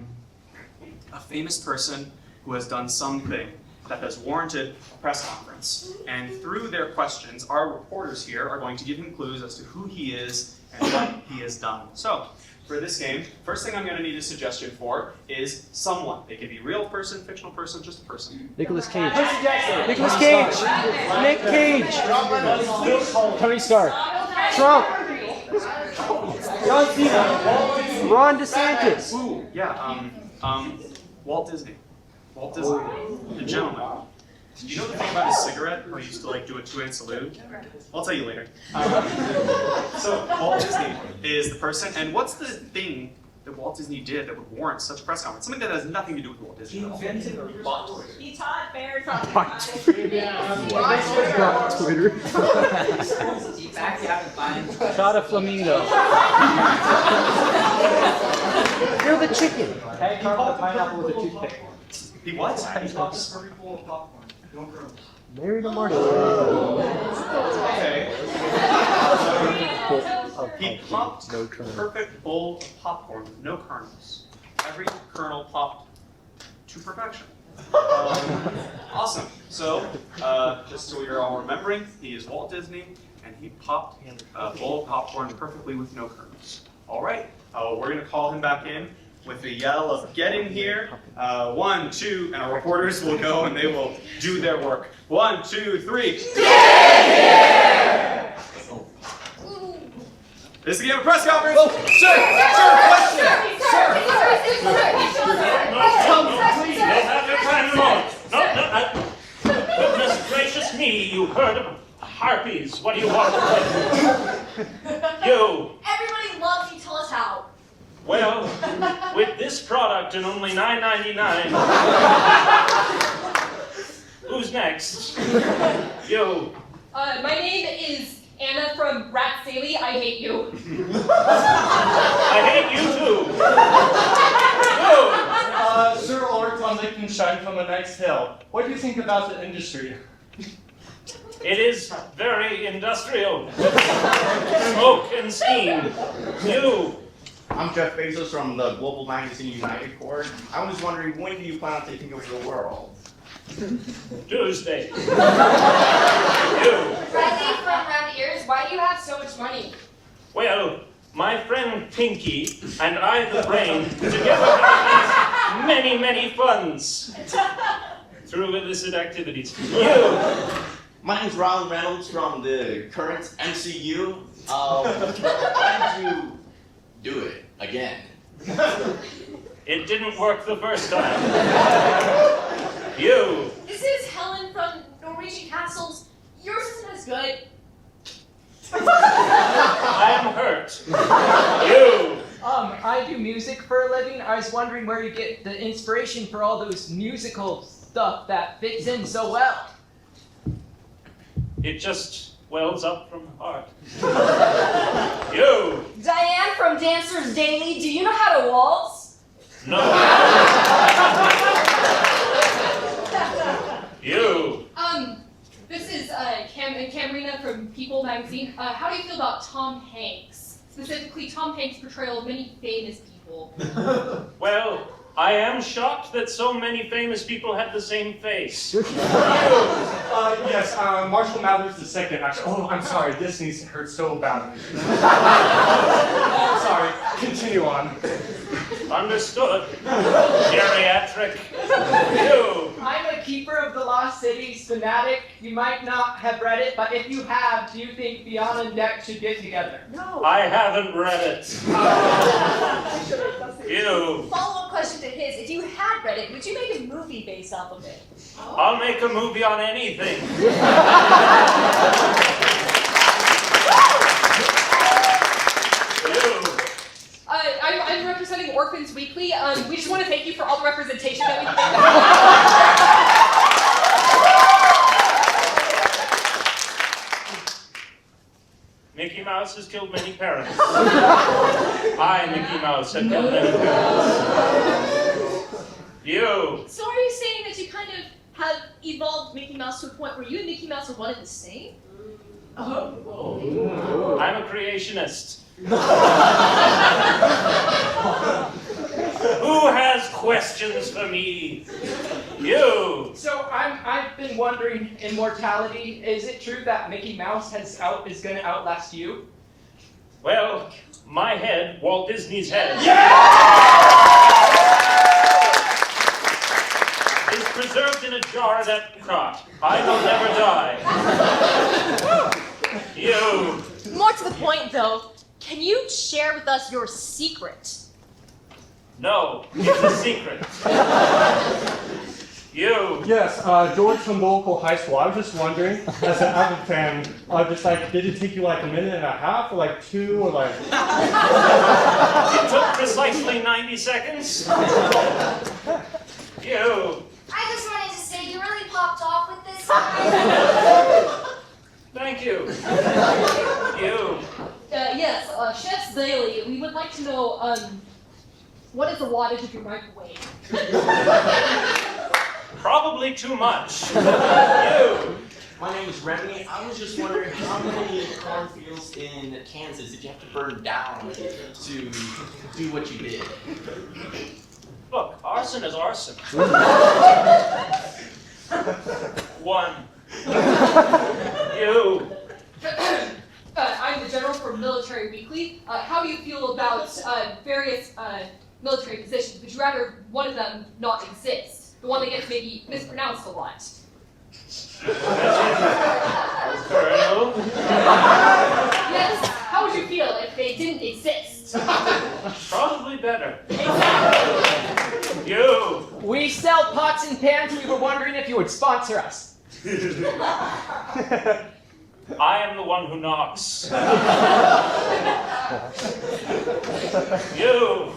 B: famous person who has done something that has warranted a press conference. And through their questions, our reporters here are going to give him clues as to who he is and what he has done. So, for this game, first thing I'm going to need a suggestion for is someone. They could be real person, fictional person, just a person.
K: Nicolas Cage. Nicolas Cage. Nick Cage. Tony Stark. Trump. John Cena. Ron DeSantis.
B: Ooh, yeah, Walt Disney. Walt Disney, the gentleman. You know the thing about his cigarette, where he used to like do a 2-hand salute? I'll tell you later. So Walt Disney is the person, and what's the thing that Walt Disney did that would warrant such a press conference? Something that has nothing to do with Walt Disney at all.
J: He taught bears on
K: Twitter. Shot a flamingo. You're the chicken.
C: Hey, carve the pineapple with a toothpick.
B: He what?
K: Married a Marty.
B: Okay. He popped a perfect bowl of popcorn with no kernels. Every kernel popped to perfection. Awesome. So, just so you're all remembering, he is Walt Disney, and he popped a bowl of popcorn perfectly with no kernels. All right. We're going to call him back in with a yell of "Get in here!" 1, 2, and our reporters will go and they will do their work. 1, 2, 3. Get in here! This is the game of press conference.
I: Oh,
B: sir, question.
I: Please, don't have your time alone. No. Goodness gracious me, you heard of harpies. What do you want? You.
J: Everybody loves you, tell us how.
I: Well, with this product and only $9.99. Who's next? You.
H: My name is Anna from Rat Saley. I hate you.
I: I hate you too. You.
G: Sir Ulrich von Lichtenstein from A Knight's Tale. What do you think about the industry?
I: It is very industrial. Smoke and steam. You.
F: I'm Jeff Bezos from the global magazine United Corps. I was wondering, when do you plan on taking over the world?
I: Tuesday. You.
D: Bradley from Round Ears, why do you have so much money?
I: Well, my friend Pinky and I, the brain, together have many, many funds through illicit activities. You.
F: My name's Ron Reynolds from the current MCU. Why did you do it again?
I: It didn't work the first time. You.
H: This is Helen from Norwegian Castles. Yours isn't as good.
I: I am hurt. You.
E: I do music for a living. I was wondering where you get the inspiration for all those musical stuff that fits in so well.
I: It just wells up from the heart. You.
D: Diane from Dancers Daily, do you know how to waltz?
I: No. You.
H: This is Camarina from People magazine. How do you feel about Tom Hanks? Specifically, Tom Hanks' portrayal of many famous people.
I: Well, I am shocked that so many famous people have the same face.
G: Yes, Marshall Mathers II, actually. Oh, I'm sorry, this needs to hurt so badly. Sorry, continue on.
I: Understood. Geriatric. You.
E: I'm a Keeper of the Lost Cities fanatic. You might not have read it, but if you have, do you think Beyond and Deck should get together?
J: No.
I: I haven't read it. You.
J: Follow-up question to his. If you had read it, would you make a movie based off of it?
I: I'll make a movie on anything.
H: I'm representing Orphans Weekly. We just want to thank you for all the representation that we
I: Mickey Mouse has killed many parents. I, Mickey Mouse, have killed many parents. You.
J: So are you saying that you kind of have evolved Mickey Mouse to a point where you and Mickey Mouse are one and the same?
I: Oh. I'm a creationist. Who has questions for me? You.
E: So I've been wondering, immortality, is it true that Mickey Mouse is going to outlast you?
I: Well, my head, Walt Disney's head, is preserved in a jar at Epcot. I will never die. You.
H: More to the point, though, can you share with us your secret?
I: No, it's a secret. You.
G: Yes, George from local high school. I was just wondering, as an avid fan, just like, did it take you like a minute and a half, or like 2, or like?
I: It took precisely 90 seconds. You.
D: I just wanted to say you really popped off with this guy.
I: Thank you. You.
H: Yes, Chef's Daily, we would like to know, what is the wattage of your microwave?
I: Probably too much. You.
F: My name is Remy. I was just wondering how many cornfields in Kansas did you have to burn down to do what you did?
I: Look, arson is arson. 1. You.
H: I'm the general for Military Weekly. How do you feel about various military positions? Would you rather one of them not exist? The one that gets maybe mispronounced a lot?
I: Colonel.
H: Yes. How would you feel if they didn't exist?
I: Probably better.
H: Exactly.
I: You.
E: We sell pots and pans. We were wondering if you would sponsor us.
I: I am the one who knocks. You.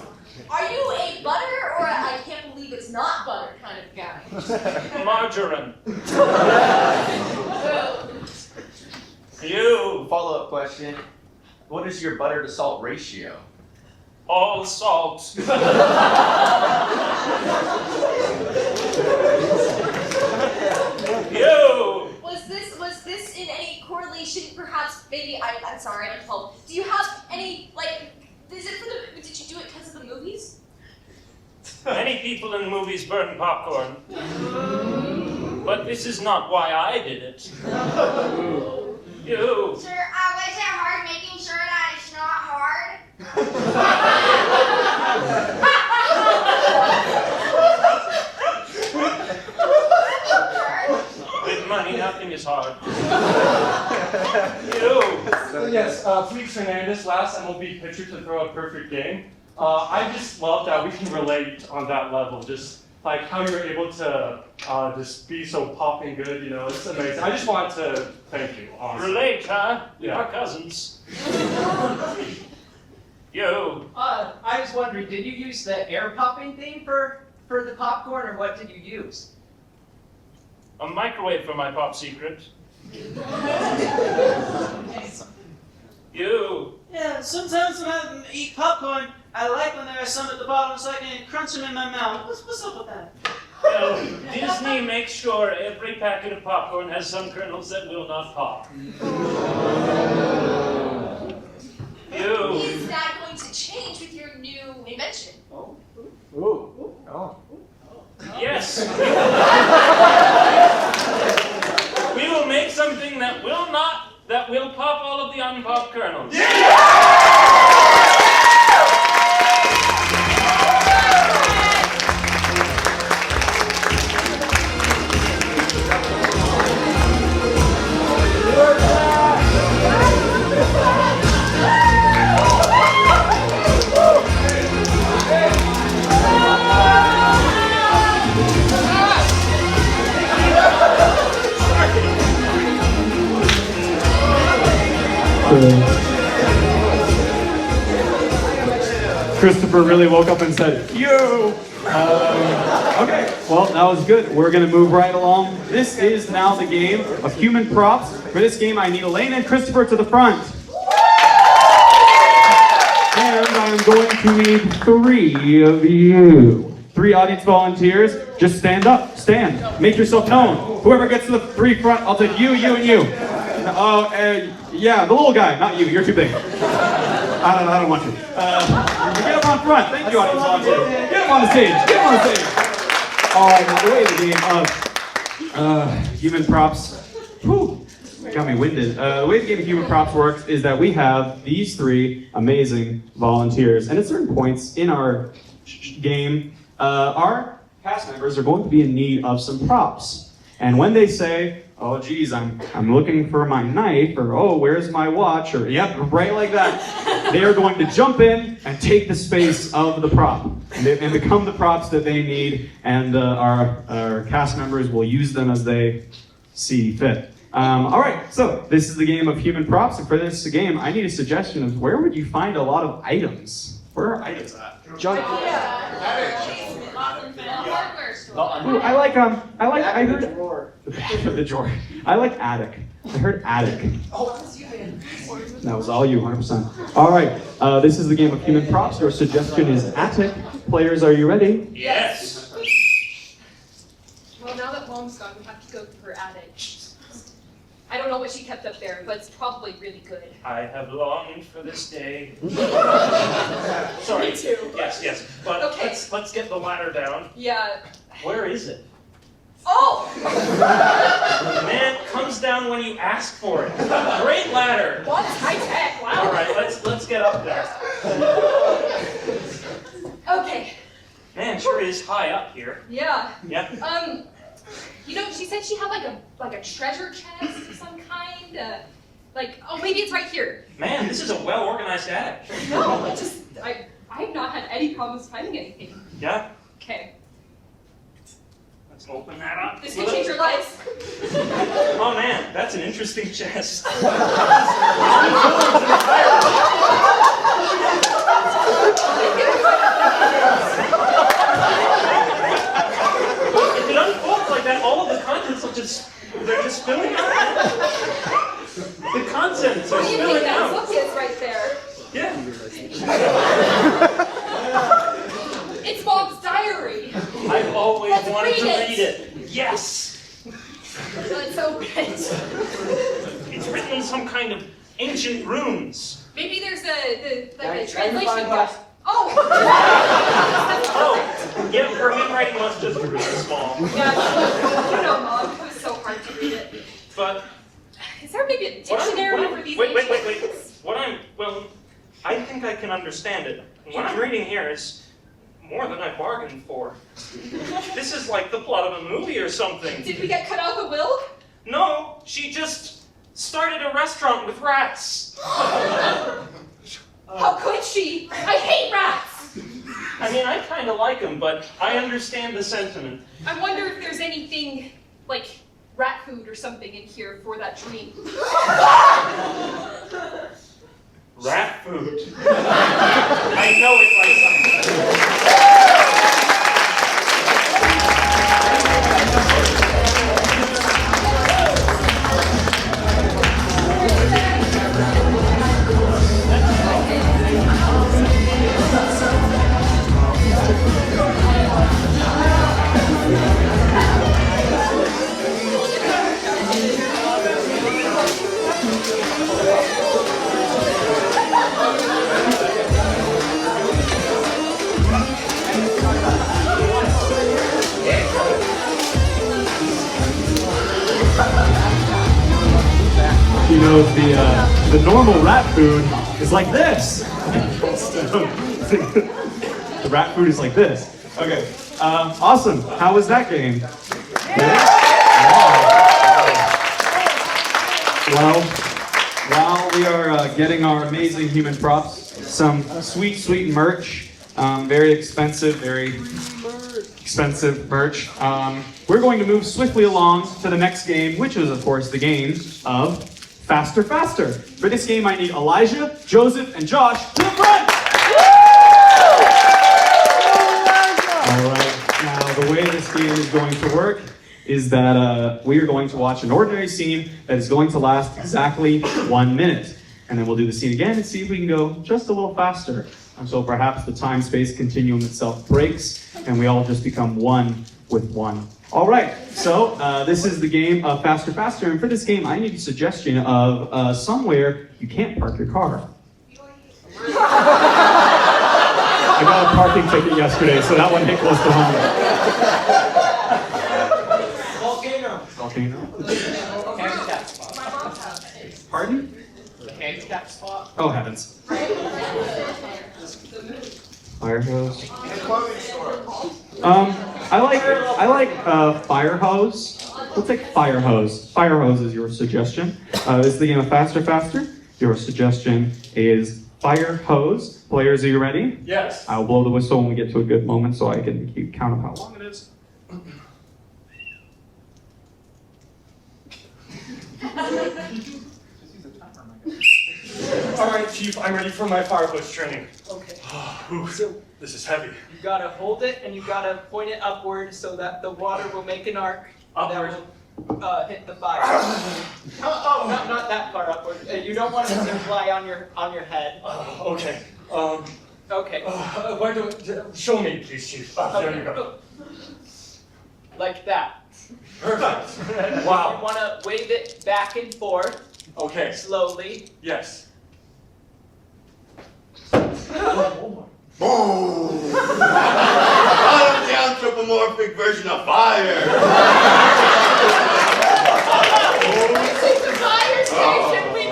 J: Are you a butter or a I can't believe it's not butter kind of guy?
I: Margarine. You.
F: Follow-up question. What is your butter to salt ratio?
I: All salt. You.
J: Was this in any correlation, perhaps, maybe, I'm sorry, I'm told. Do you have any, like, is it for the, did you do it because of the movies?
I: Many people in movies burn popcorn. But this is not why I did it. You.
D: Sir, was it hard making sure that it's not hard?
I: With money, nothing is hard. You.
G: Yes, Felix Hernandez, last MLB pitcher to throw a perfect game. I just love that we can relate on that level. Just like how you're able to just be so popping good, you know, it's amazing. I just want to thank you, honestly.
I: Relate, huh? We
G: Yeah.
I: are cousins. You.
E: I was wondering, did you use the air popping thing for the popcorn, or what did you use?
I: A microwave for my pop secret. You.
N: Yeah, sometimes when I eat popcorn, I like when there are some at the bottom so I can crunch them in my mouth. What's up with that?
I: Well, Disney makes sure every packet of popcorn has some kernels that will not pop. You.
J: Is that going to change with your new invention?
G: Ooh.
I: Yes. We will make something that will pop all of the unpopped kernels.
B: Christopher really woke up and said, "Yo!" Okay, well, that was good. We're going to move right along. This is now the game of human props. For this game, I need Alayna and Christopher to the front. And I'm going to need 3 of you. 3 audience volunteers. Just stand up. Stand. Make yourself known. Whoever gets to the 3 front, I'll take you, you, and you. Yeah, the little guy, not you. You're too big. I don't want you. Get up on front. Thank you, audience volunteers. Get him on the stage. Get him on the stage. All right, now the way the game of human props. Whew, got me winded. The way the game of human props works is that we have these 3 amazing volunteers, and at certain points in our game, our cast members are going to be in need of some props. And when they say, "Oh geez, I'm looking for my knife," or "Oh, where's my watch?" or "Yep," right like that, they are going to jump in and take the space of the prop and become the props that they need, and our cast members will use them as they see fit. All right, so this is the game of human props, and for this game, I need a suggestion of where would you find a lot of items? Where are items at?
K: Junk.
B: Ooh, I heard the drawer. I like attic. I heard attic. That was all you, 100%. All right, this is the game of human props. Your suggestion is attic. Players, are you ready?
I: Yes.
H: Well, now that Mom's gone, we have to go to her attic. I don't know what she kept up there, but it's probably really good.
I: I have longed for this day. Sorry.
H: Me too.
I: Yes. But
H: Okay.
I: let's get the ladder down.
H: Yeah.
I: Where is it?
H: Oh!
I: Man, it comes down when you ask for it. Great ladder.
H: What? High tech. Wow.
I: All right, let's get up there.
H: Okay.
I: Man, sure is high up here.
H: Yeah.
I: Yep.
H: You know, she said she had like a treasure chest of some kind. Oh, maybe it's right here.
I: Man, this is a well-organized attic.
H: No, I have not had any problems finding anything.
I: Yeah.
H: Okay.
I: Let's open that up.
H: This can change your lives.
I: Oh man, that's an interesting chest. If it unfolds like that, all of the contents will they're just spilling out. The contents are
H: What do you think
I: spilling
H: that
I: out.
H: book is right there?
I: Yeah.
H: It's Mom's diary.
I: I've always
H: Let's
I: wanted to
H: read
I: read it. Yes.
H: Let's open it.
I: It's written in some kind of ancient runes.
H: Maybe there's a translation
E: magnifying
H: guide.
E: glass.
H: Oh!
I: Oh, yeah, her handwriting was just really small.
H: Yeah, you know, Mom, it was so hard to read it.
I: But
H: Is there maybe a dictionary for these
I: wait.
H: things?
I: I think I can understand it. What I'm reading here is more than I bargained for. This is like the plot of a movie or something.
H: Did we get cut out the will?
I: No, she just started a restaurant with rats.
H: How could she? I hate rats!
I: I mean, I kind of like them, but I understand the sentiment.
H: I wonder if there's anything like rat food or something in here for that dream.
I: Rat food. I know it like something.
B: So the normal rat food is like this. The rat food is like this. Okay, awesome. How was that game? Well, while we are getting our amazing human props, some sweet merch, very expensive merch, we're going to move swiftly along to the next game, which is, of course, the game of Faster. For this game, I need Elijah, Joseph, and Josh to the front! All right, now the way this game is going to work is that we are going to watch an ordinary scene that is going to last exactly 1 minute. And then we'll do the scene again and see if we can go just a little faster. Until perhaps the time-space continuum itself breaks and we all just become one with one. All right, so this is the game of Faster. And for this game, I need a suggestion of somewhere you can't park your car. I got a parking ticket yesterday, so that one hit close to home. Volcano.
E: Handicap spot.
B: Pardon?
E: The handicap spot.
B: Oh heavens. Fire hose. I like fire hose. We'll take fire hose. Fire hose is your suggestion. This is the game of Faster. Your suggestion is fire hose. Players, are you ready?
G: Yes.
B: I'll blow the whistle when we get to a good moment so I can keep count of how long it is.
G: All right, Chief, I'm ready for my fire hose training.
E: Okay.
G: This is heavy.
E: You gotta hold it and you gotta point it upward so that the water will make an arc.
G: Upward.
E: That will hit the fire. Oh, not that far upward. You don't want it to fly on your head.
G: Okay.
E: Okay.
G: Why don't show me, please, Chief? There you go.
E: Like that.
G: Perfect.
E: You
G: Wow.
E: wanna wave it back and forth.
G: Okay.
E: Slowly.
G: Yes.
L: Boom! I'm the anthropomorphic version of fire!
E: This is the fire station. We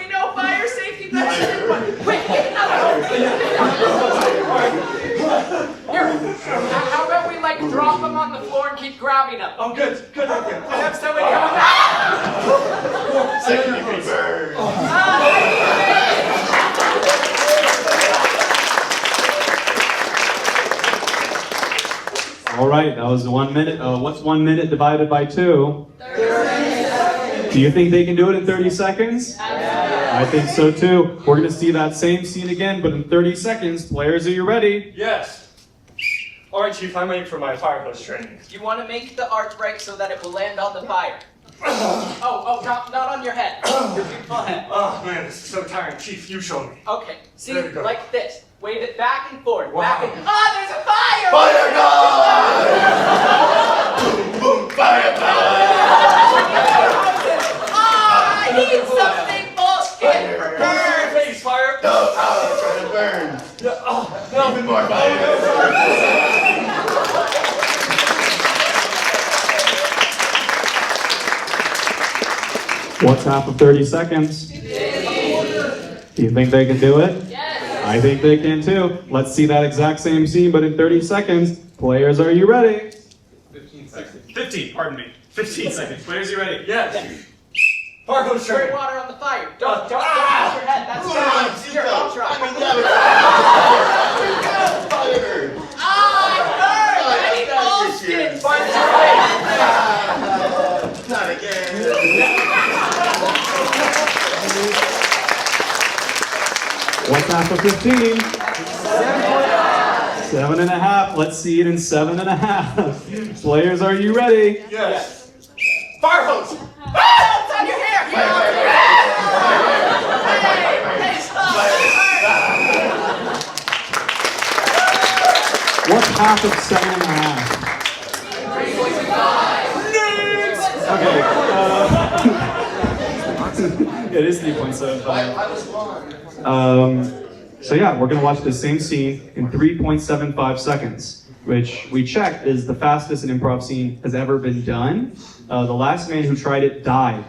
E: know fire safety better than anyone. Quick, get another Here, how about we drop them on the floor and keep grabbing them?
G: Oh, good idea.
E: I have somebody coming back.
L: Second bird!
B: All right, that was 1 minute. What's 1 minute divided by 2? 30 Do you think they can do it in 30 seconds? I think so too. We're gonna see that same scene again, but in 30 seconds. Players, are you ready?
G: Yes. All right, Chief, I'm ready for my fire hose training.
E: You want to make the arc break so that it will land on the fire. Not on your head. Your beautiful head.
G: Oh man, this is so tiring. Chief, you show me.
E: Okay, see,
G: There we go.
E: like this. Wave it back and forth.
G: Wow.
E: Back and... there's a fire!
L: Fire God! Boom! Fire God!
E: I need something bullshit!
G: Burn! Face fire!
L: No! Trying to burn!
G: No!
L: Even more fire!
B: What's half of 30 seconds? Do you think they can do it?
H: Yes.
B: I think they can too. Let's see that exact same scene, but in 30 seconds. Players, are you ready?
G: 15 seconds.
B: 15, pardon me. 15 seconds. Players, are you ready?
G: Yes. Fire hose
E: Spray
G: training.
E: water on the fire. Don't use your head. That's good. Here, I'll try.
L: Fire!
E: I need bullshit! Find your way.
L: Not again!
B: What's half of 15? 7.5. Let's see it in 7.5. Players, are you ready?
G: Yes.
L: Fire hose!
E: It's on your hair! Hey, stop!
B: What's half of 7.5?
E: 3.5.
B: Okay. It is 3.75. So yeah, we're gonna watch the same scene in 3.75 seconds, which we checked is the fastest an improv scene has ever been done. The last man who tried it died.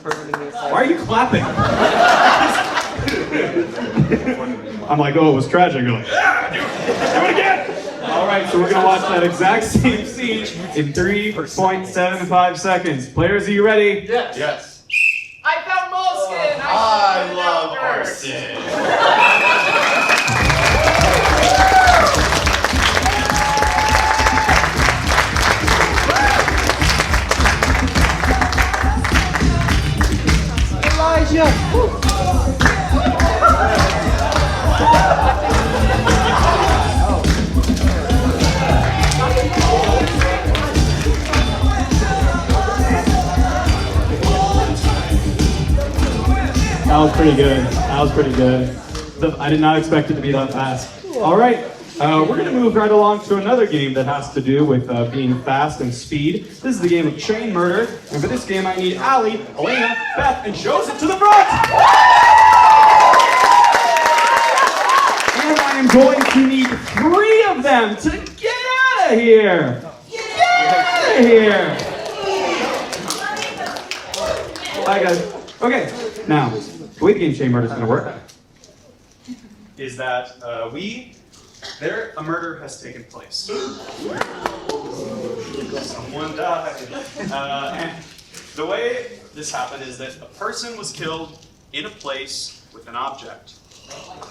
B: Why are you clapping? I'm like, oh, it was tragic. You're like, yeah, do it again. All right, so we're gonna watch that exact same scene in 3.75 seconds. Players, are you ready?
E: Yes.
L: Yes.
E: I found moleskin.
L: I love arson.
K: Elijah!
B: That was pretty good. That was pretty good. I did not expect it to be that fast. All right, we're going to move right along to another game that has to do with being fast and speed. This is the game of chain murder. And for this game, I need Allie, Alayna, Beth, and Joseph to the front. And I am going to need 3 of them to get out of here. Get out of here. Bye, guys. Okay, now, the way the game chain murder is going to work is that a murder has taken place. Someone died. And the way this happened is that a person was killed in a place with an object.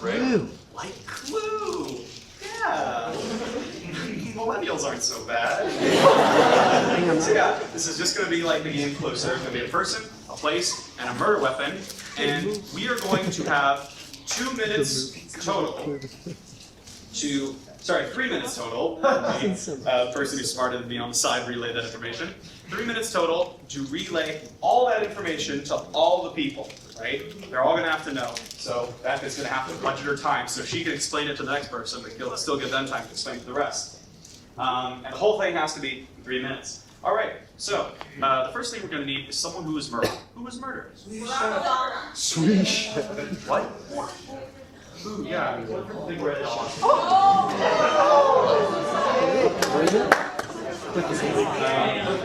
B: Right? Like Clue. Yeah. Millennials aren't so bad. So yeah, this is just going to be like the game Clue. So there's going to be a person, a place, and a murder weapon. And we are going to have 2 minutes total to, 3 minutes total. The person who's smarter than me on the side relay that information. 3 minutes total to relay all that information to all the people, right? They're all going to have to know. So Beth is going to have to budget her time so she can explain it to the next person, but he'll still give them time to explain to the rest. And the whole thing has to be 3 minutes. All right, so the first thing we're going to need is someone who was murdered. Who was murdered?
K: Swish.
B: What? Ooh, yeah. Big red dog.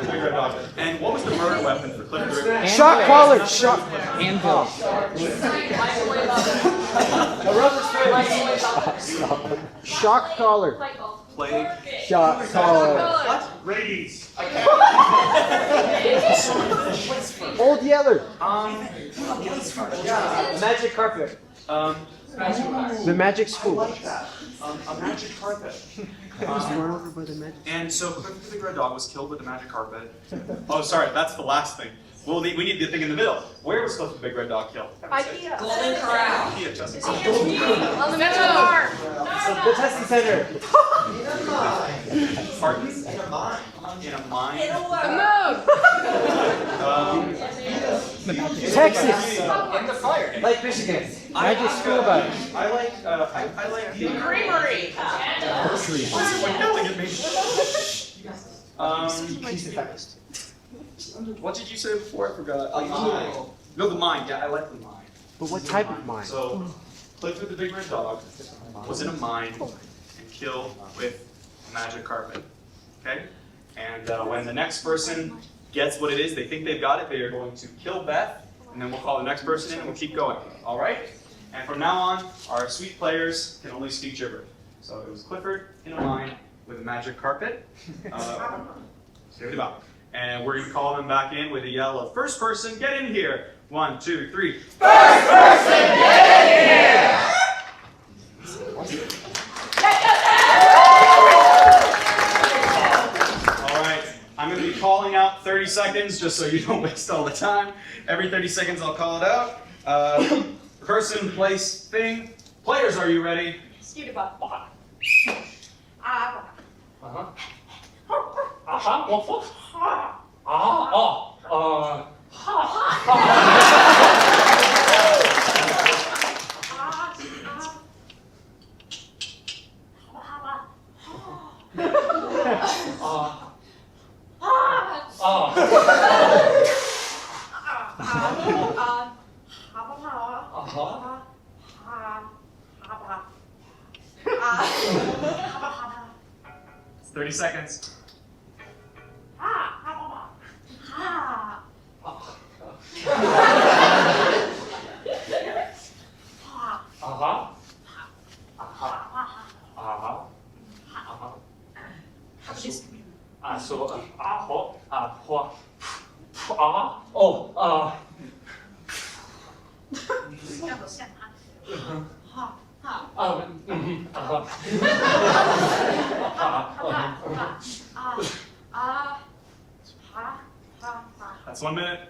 B: Big red dog. And what was the murder weapon for Cliff the Ripper?
K: Shock collar. Shock. Anvil. Shock collar.
B: Plague.
K: Shock collar.
B: What? Rabies.
K: Old Yeller.
C: Magic carpet.
K: The magic school.
B: A magic carpet. And so Cliff the Big Red Dog was killed with a magic carpet. Oh, sorry, that's the last thing. We need the thing in the middle. Where was Cliff the Big Red Dog killed?
E: IKEA.
J: Golden Corral.
B: IKEA, Justin.
J: On the Metro Park.
C: The testing center.
B: Pardon? In a mine. In a mine?
K: Texas.
E: In the fire.
C: Lake Michigan.
K: Magic school bus.
B: I like the
E: Creamery.
B: Why yelling at me? What did you say before? I forgot. No, the mine. Yeah, I like the mine.
K: But what type of mine?
B: So, Cliff the Big Red Dog was in a mine and killed with a magic carpet. Okay? And when the next person gets what it is, they think they've got it, they are going to kill Beth, and then we'll call the next person in and we'll keep going. All right? And from now on, our sweet players can only speak gibberish. So it was Clifford in a mine with a magic carpet. And we're going to call them back in with a yell of first person, get in here. 1, 2, 3. First person, get in here! All right, I'm going to be calling out 30 seconds just so you don't waste all the time. Every 30 seconds I'll call it out. Person, place, thing. Players, are you ready? It's 30 seconds. That's 1 minute.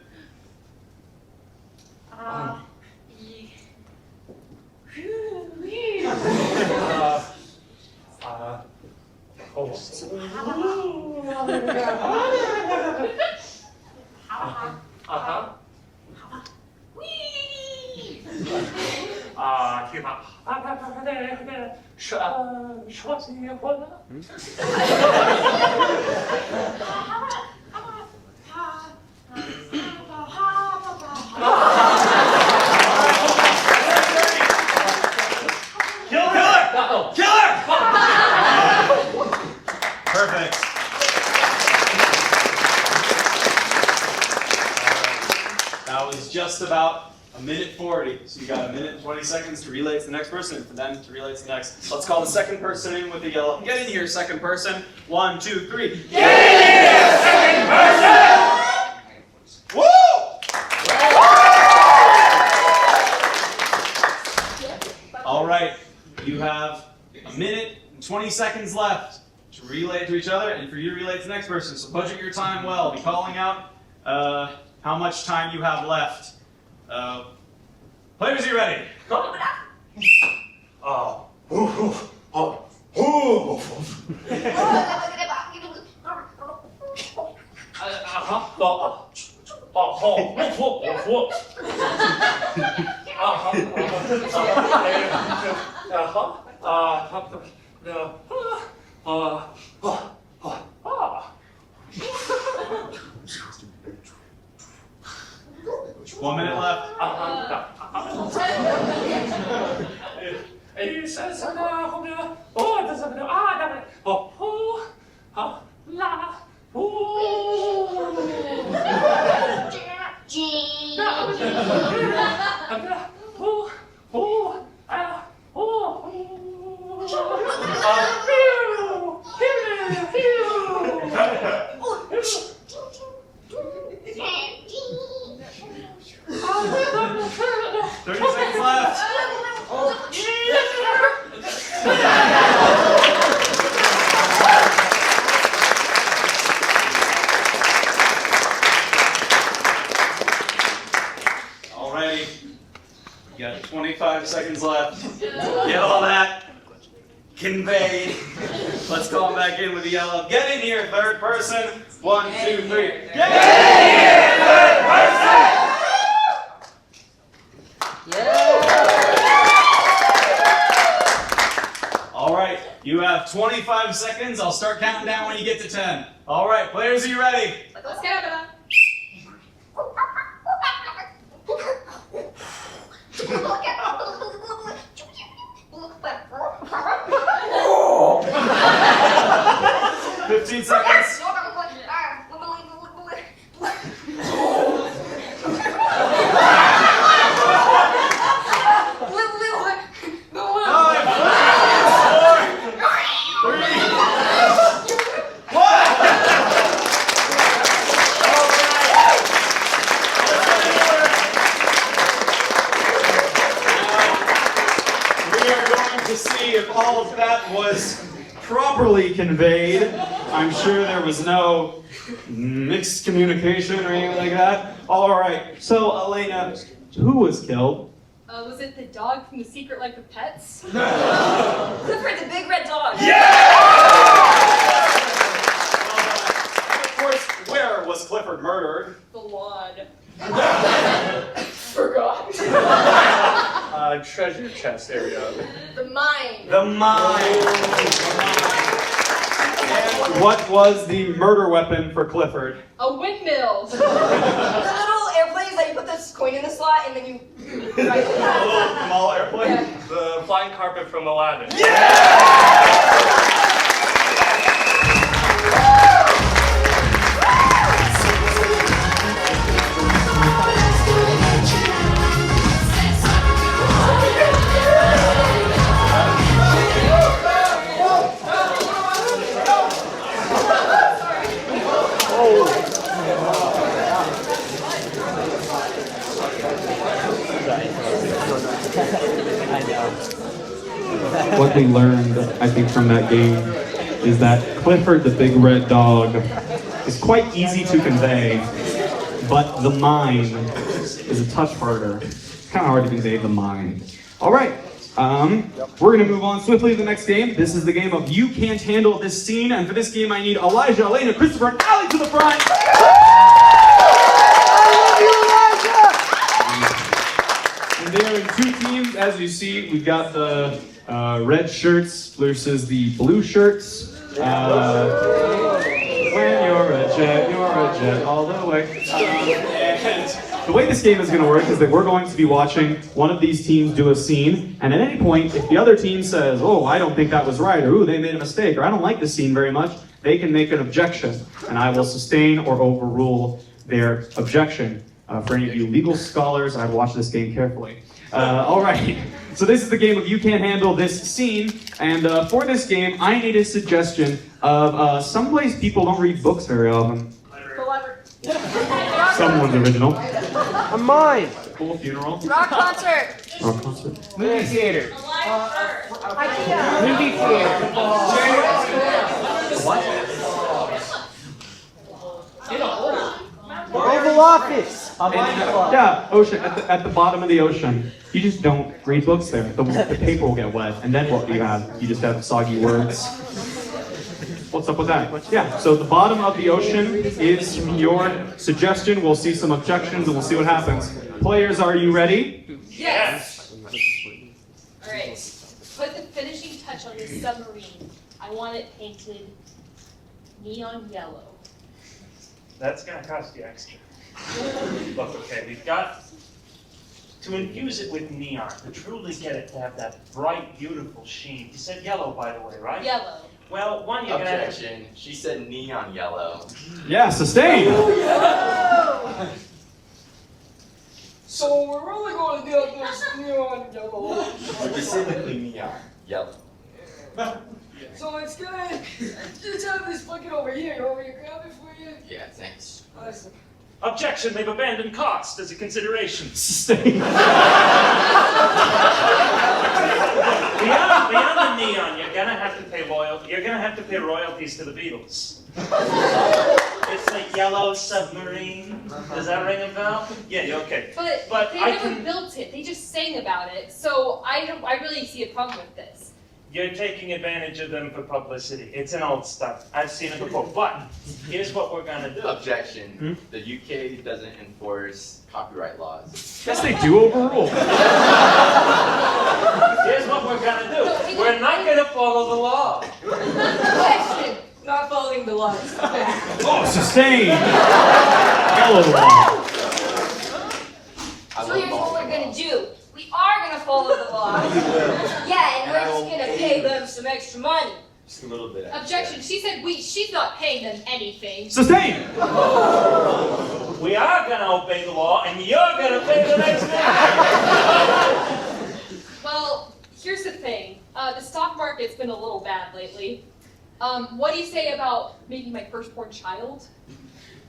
B: Perfect. That was just about 1:40. So you got 1 minute and 20 seconds to relay to the next person, and for them to relay to the next. Let's call the second person in with the yellow. Get in here, second person. 1, 2, 3. Get in here, second person! Woo! All right, you have 1 minute and 20 seconds left to relay it to each other and for you to relay to the next person. So budget your time well. Be calling out how much time you have left. Players, are you ready? One minute left. Alrighty, you got 25 seconds left. Get all that conveyed. Let's call him back in with the yellow. Get in here, third person. 1, 2, 3. Get in here, third person! All right, you have 25 seconds. I'll start counting down when you get to 10. All right, players, are you ready?
H: Let's get it.
B: 15 seconds. All of that was properly conveyed. I'm sure there was no mixed communication or anything like that. All right, so Alayna, who was killed?
H: Was it the dog from The Secret Life of Pets?
D: Clifford, the big red dog.
B: Of course, where was Clifford murdered?
H: The lawn.
E: Forgot.
G: Treasure chest area.
H: The mine.
B: The mine. And what was the murder weapon for Clifford?
H: A windmill.
D: The little airplanes that you put this coin in the slot and then you.
B: A little small airplane?
H: Yeah.
G: The flying carpet from Aladdin.
K: I know.
B: what we learned, I think, from that game is that Clifford the Big Red Dog is quite easy to convey, but the mine is a touch harder. It's kind of hard to convey the mine. All right, we're gonna move on swiftly to the next game. This is the game of You Can't Handle This Scene, and for this game I need Elijah, Alayna, Christopher, and Allie to the front. And they are in two teams, as you see. We've got the red shirts versus the blue shirts. When you're a jet all the way. And the way this game is going to work is that we're going to be watching one of these teams do a scene, and at any point, if the other team says, oh, I don't think that was right, or ooh, they made a mistake, or I don't like this scene very much, they can make an objection, and I will sustain or overrule their objection. For any of you legal scholars, I've watched this game carefully. All right, so this is the game of You Can't Handle This Scene, and for this game, I need a suggestion of someplace people don't read books very often. Someone's original.
K: A mine.
B: Cool funeral.
J: Rock concert.
B: Rock concert.
K: Movie theater.
J: IKEA.
K: Movie theater. Oval Office.
B: Yeah, ocean, at the bottom of the ocean. You just don't read books there. The paper will get wet, and then what do you have? You just have soggy words. What's up with that? Yeah, so the bottom of the ocean is your suggestion. We'll see some objections, and we'll see what happens. Players, are you ready?
H: Yes. All right. Put the finishing touch on this submarine. I want it painted neon yellow.
I: That's gonna cost you extra. Look, okay, we've got to infuse it with neon to truly get it to have that bright, beautiful sheen. You said yellow, by the way, right?
H: Yellow.
I: Well, one you're gonna have to...
F: Objection. She said neon yellow.
B: Yeah, sustain.
M: So we're really going to do this neon yellow.
F: Specifically neon yellow.
M: So it's gonna just have this bucket over here. You want me to grab it for you?
F: Yeah, thanks.
M: Awesome.
I: Objection, they've abandoned cost as a consideration.
B: Sustain.
I: Beyond the neon, you're gonna have to pay royalties to the Beatles. It's a yellow submarine. Does that ring a bell? Yeah, okay.
H: But they never built it. They just sang about it. So I really see a problem with this.
I: You're taking advantage of them for publicity. It's an old stuff. I've seen it before. But here's what we're gonna do.
F: Objection. The UK doesn't enforce copyright laws.
B: Yes, they do overrule.
I: Here's what we're gonna do. We're not gonna follow the law.
M: Question. Not following the laws.
B: Oh, sustain. Yellow law.
D: So here's what we're gonna do. We are gonna follow the law. Yeah, and we're just gonna pay them some extra money.
F: Just a little bit.
H: Objection. She said she's not paying them anything.
B: Sustain.
I: We are gonna obey the law, and you're gonna pay the next man.
H: Well, here's the thing. The stock market's been a little bad lately. What do you say about maybe my firstborn child?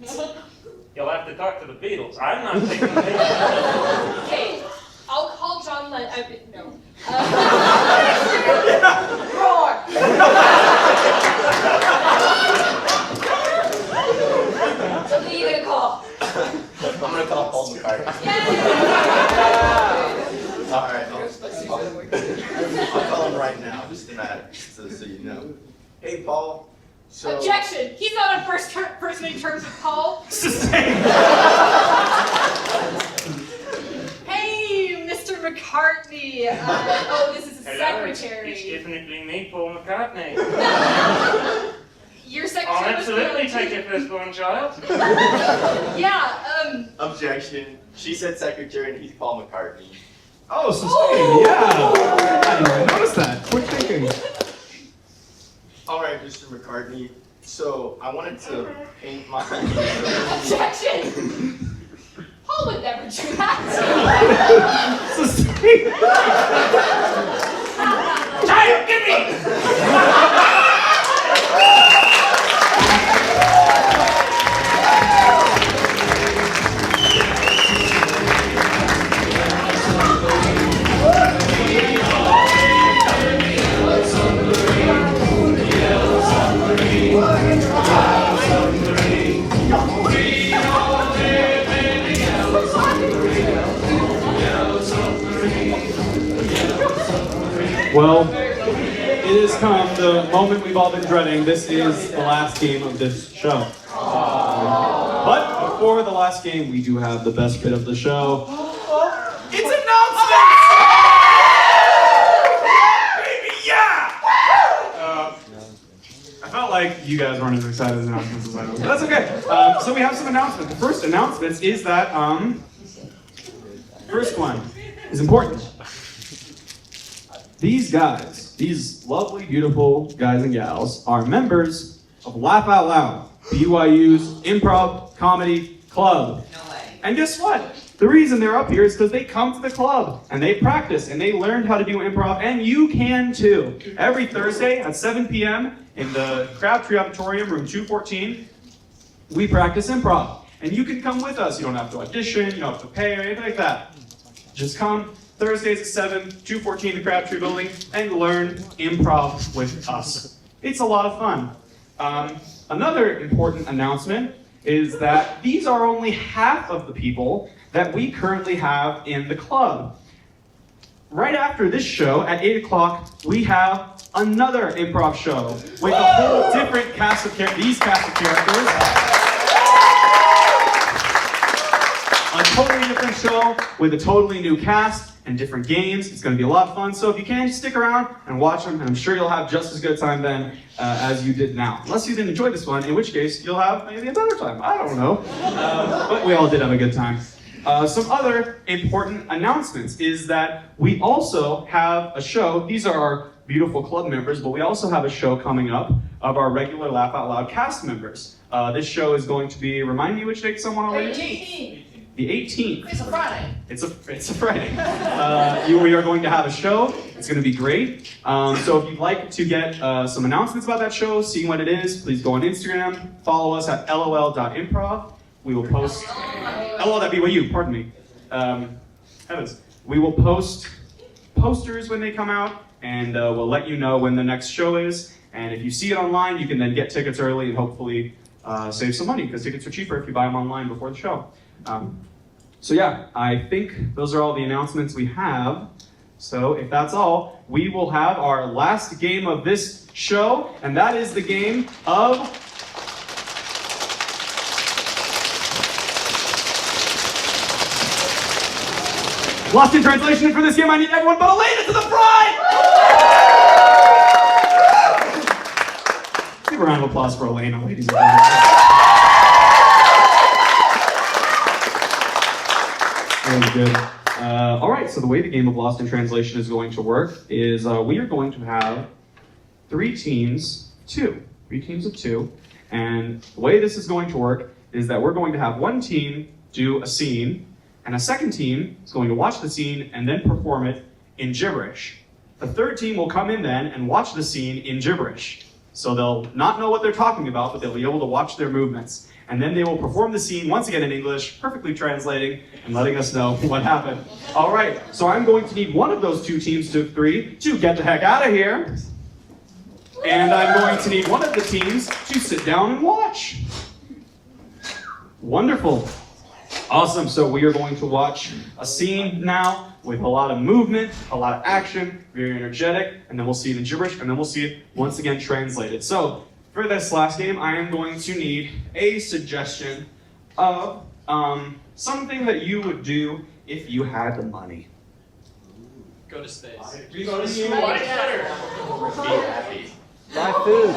I: You'll have to talk to the Beatles. I'm not taking the
H: Okay, I'll call John Lennon. No.
D: So who are you gonna call?
F: I'm gonna call Paul McCartney. Alright, I'll call him right now, just to matter, so you know. Hey, Paul. So...
H: Objection! He's not on first name terms with Paul. Hey, Mr. McCartney. This is his secretary.
I: It's definitely me, Paul McCartney.
H: Your secretary.
I: I'll absolutely take your firstborn child.
H: Yeah.
F: Objection. She said secretary, and he's Paul McCartney.
B: Oh, sustain. Yeah. I didn't even notice that. Quick thinking.
F: All right, Mr. McCartney. So I wanted to paint my.
H: Objection. Paul would never do that.
B: Sustain.
I: Child, give me!
B: Well, it has come the moment we've all been dreading. This is the last game of this show. But before the last game, we do have the best bit of the show.
I: It's announcements! Baby, yeah!
B: I felt like you guys weren't as excited as announcements as I was. But that's okay. So we have some announcements. The first announcement is that, first one is important. These guys, these lovely, beautiful guys and gals, are members of Laugh Out Loud, BYU's Improv Comedy Club. And guess what? The reason they're up here is because they come to the club and they practice and they learned how to do improv, and you can too. Every Thursday at 7 p.m. in the Crabtree Auditorium, room 214, we practice improv. And you can come with us. You don't have to audition, you don't have to pay or anything like that. Just come Thursdays at 7, 214 the Crabtree building, and learn improv with us. It's a lot of fun. Another important announcement is that these are only half of the people that we currently have in the club. Right after this show, at 8 o'clock, we have another improv show with a whole different cast of characters, these cast of characters. A totally different show with a totally new cast and different games. It's going to be a lot of fun. So if you can, stick around and watch them, and I'm sure you'll have just as good time then as you did now. Unless you didn't enjoy this one, in which case you'll have maybe a better time. I don't know. But we all did have a good time. Some other important announcements is that we also have a show. These are our beautiful club members, but we also have a show coming up of our regular Laugh Out Loud cast members. This show is going to be, remind me which date someone already?
E: 18th.
B: The 18th.
E: It's a Friday.
B: It's a Friday. We are going to have a show. It's going to be great. So if you'd like to get some announcements about that show, see what it is, please go on Instagram. Follow us at lol.improv. We will post lol.byu, pardon me. Heavens. We will post posters when they come out, and we'll let you know when the next show is. And if you see it online, you can then get tickets early and hopefully save some money, because tickets are cheaper if you buy them online before the show. So yeah, I think those are all the announcements we have. So if that's all, we will have our last game of this show, and that is the game of Lost in Translation. For this game, I need everyone but Alayna to the front! Give a round of applause for Alayna, ladies and gentlemen. Really good. All right, so the way the game of Lost in Translation is going to work is we are going to have three teams of two. And the way this is going to work is that we're going to have one team do a scene, and a second team is going to watch the scene and then perform it in gibberish. The third team will come in then and watch the scene in gibberish. So they'll not know what they're talking about, but they'll be able to watch their movements. And then they will perform the scene once again in English, perfectly translating and letting us know what happened. All right, so I'm going to need one of those two teams of three to get the heck out of here. And I'm going to need one of the teams to sit down and watch. Wonderful. Awesome, so we are going to watch a scene now with a lot of movement, a lot of action, very energetic, and then we'll see it in gibberish, and then we'll see it once again translated. So, for this last game, I am going to need a suggestion of something that you would do if you had the money.
E: Go to space.
I: Go to school. Buy better.
K: Buy food.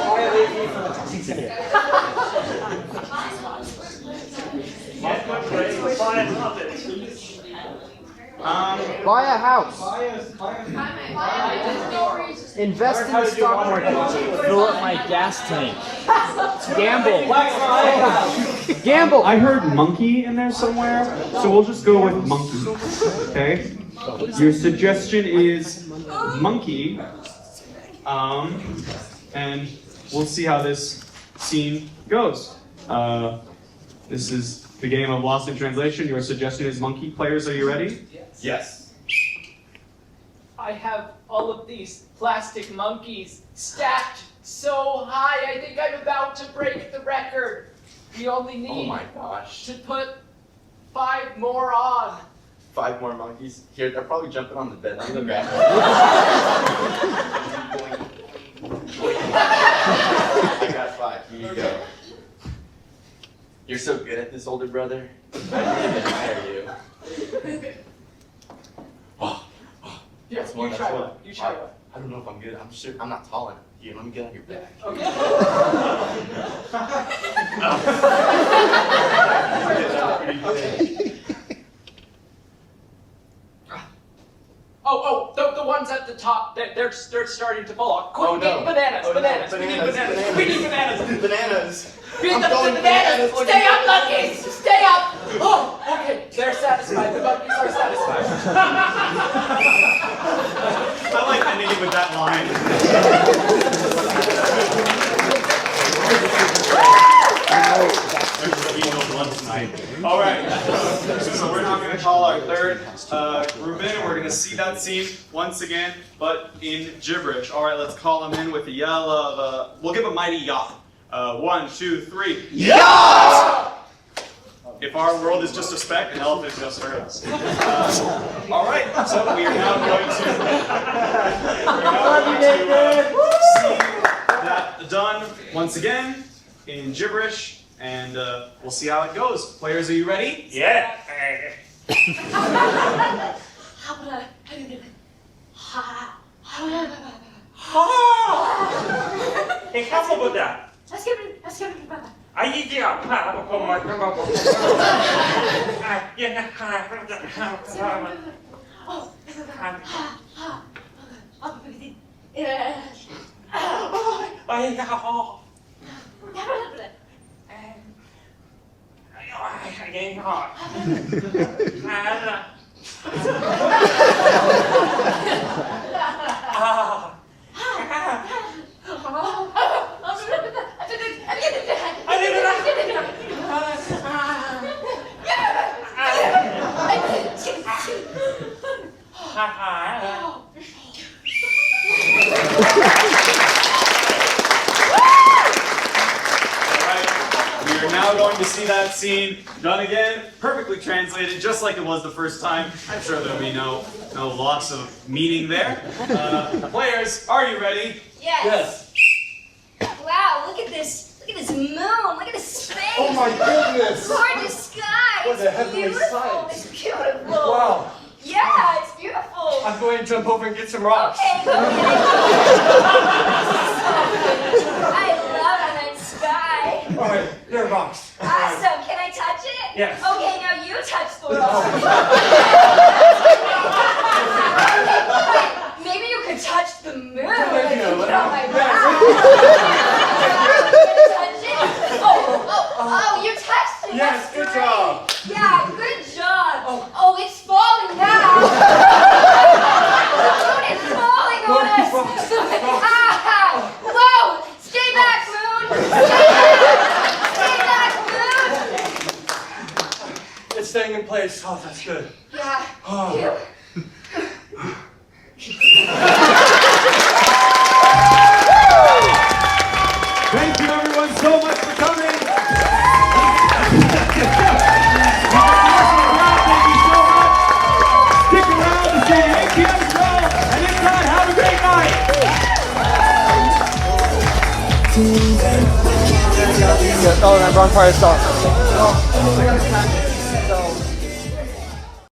K: Buy a house. Invest in the stock market. Fill up my gas tank. Gamble. Gamble.
B: I heard monkey in there somewhere, so we'll just go with monkey. Okay? Your suggestion is monkey, and we'll see how this scene goes. This is the game of Lost in Translation. Your suggestion is monkey. Players, are you ready?
L: Yes.
E: I have all of these plastic monkeys stacked so high, I think I'm about to break the record. We only need
F: Oh my gosh.
E: to put 5 more on.
F: 5 more monkeys. Here, they're probably jumping on the bed. I'm gonna grab them. I got 5. Here you go. You're so good at this, older brother. I really admire you.
E: Yeah,
F: That's one.
E: you
F: That's
E: try
F: one.
E: one. You try one.
F: I don't know if I'm good. I'm sure I'm not tall enough. Here, let me get on your back.
E: Okay. Oh, the ones at the top, they're starting to fall off. Quick, get bananas, bananas. We need bananas. We need bananas.
F: Bananas.
E: Get
F: I'm
E: the
F: going
E: bananas.
F: bananas.
E: Stay up, monkeys. Stay up. Oh, okay. They're satisfied. The monkeys are satisfied.
B: I like ending it with that line. All right, so we're now going to call our third group in, and we're going to see that scene once again, but in gibberish. All right, let's call them in with a yell of, we'll give a mighty yaw. 1, 2, 3. Yaw! If our world is just a speck, an elephant just heard us. All right, so we are now going to see that done once again in gibberish. And we'll see how it goes. Players, are you ready?
I: Yeah.
B: To see that scene done again, perfectly translated, just like it was the first time. I'm sure there'll be no loss of meaning there. Players, are you ready?
D: Yes. Wow, look at this. Look at this moon. Look at this space.
A: Oh my goodness.
D: Gorgeous sky.
A: What a
D: It's
A: heavenly
D: beautiful.
A: sight.
D: It's beautiful.
A: Wow.
D: Yeah, it's beautiful.
A: I'm going to jump over and get some rocks.
D: Okay, go get it. I love that sky.
A: All right, there are rocks.
D: Awesome. Can I touch it?
A: Yes.
D: Okay, now you touch the rock. Okay, maybe you could touch the moon. Like, you get on my back. Touch it? Oh, you touched it.
A: Yes,
D: That's
A: good
D: great.
A: job.
D: Yeah, good job. Oh, it's falling now. The moon is falling on us. Whoa! Stay back, moon. Stay back, moon.
A: It's staying in place. Oh, that's good.
D: Yeah.
A: Oh.
C: Thank you everyone so much for coming. Thank you so much. Stick around to see the ATM show, and if not, have a great night.
K: Oh, and wrong part of the song.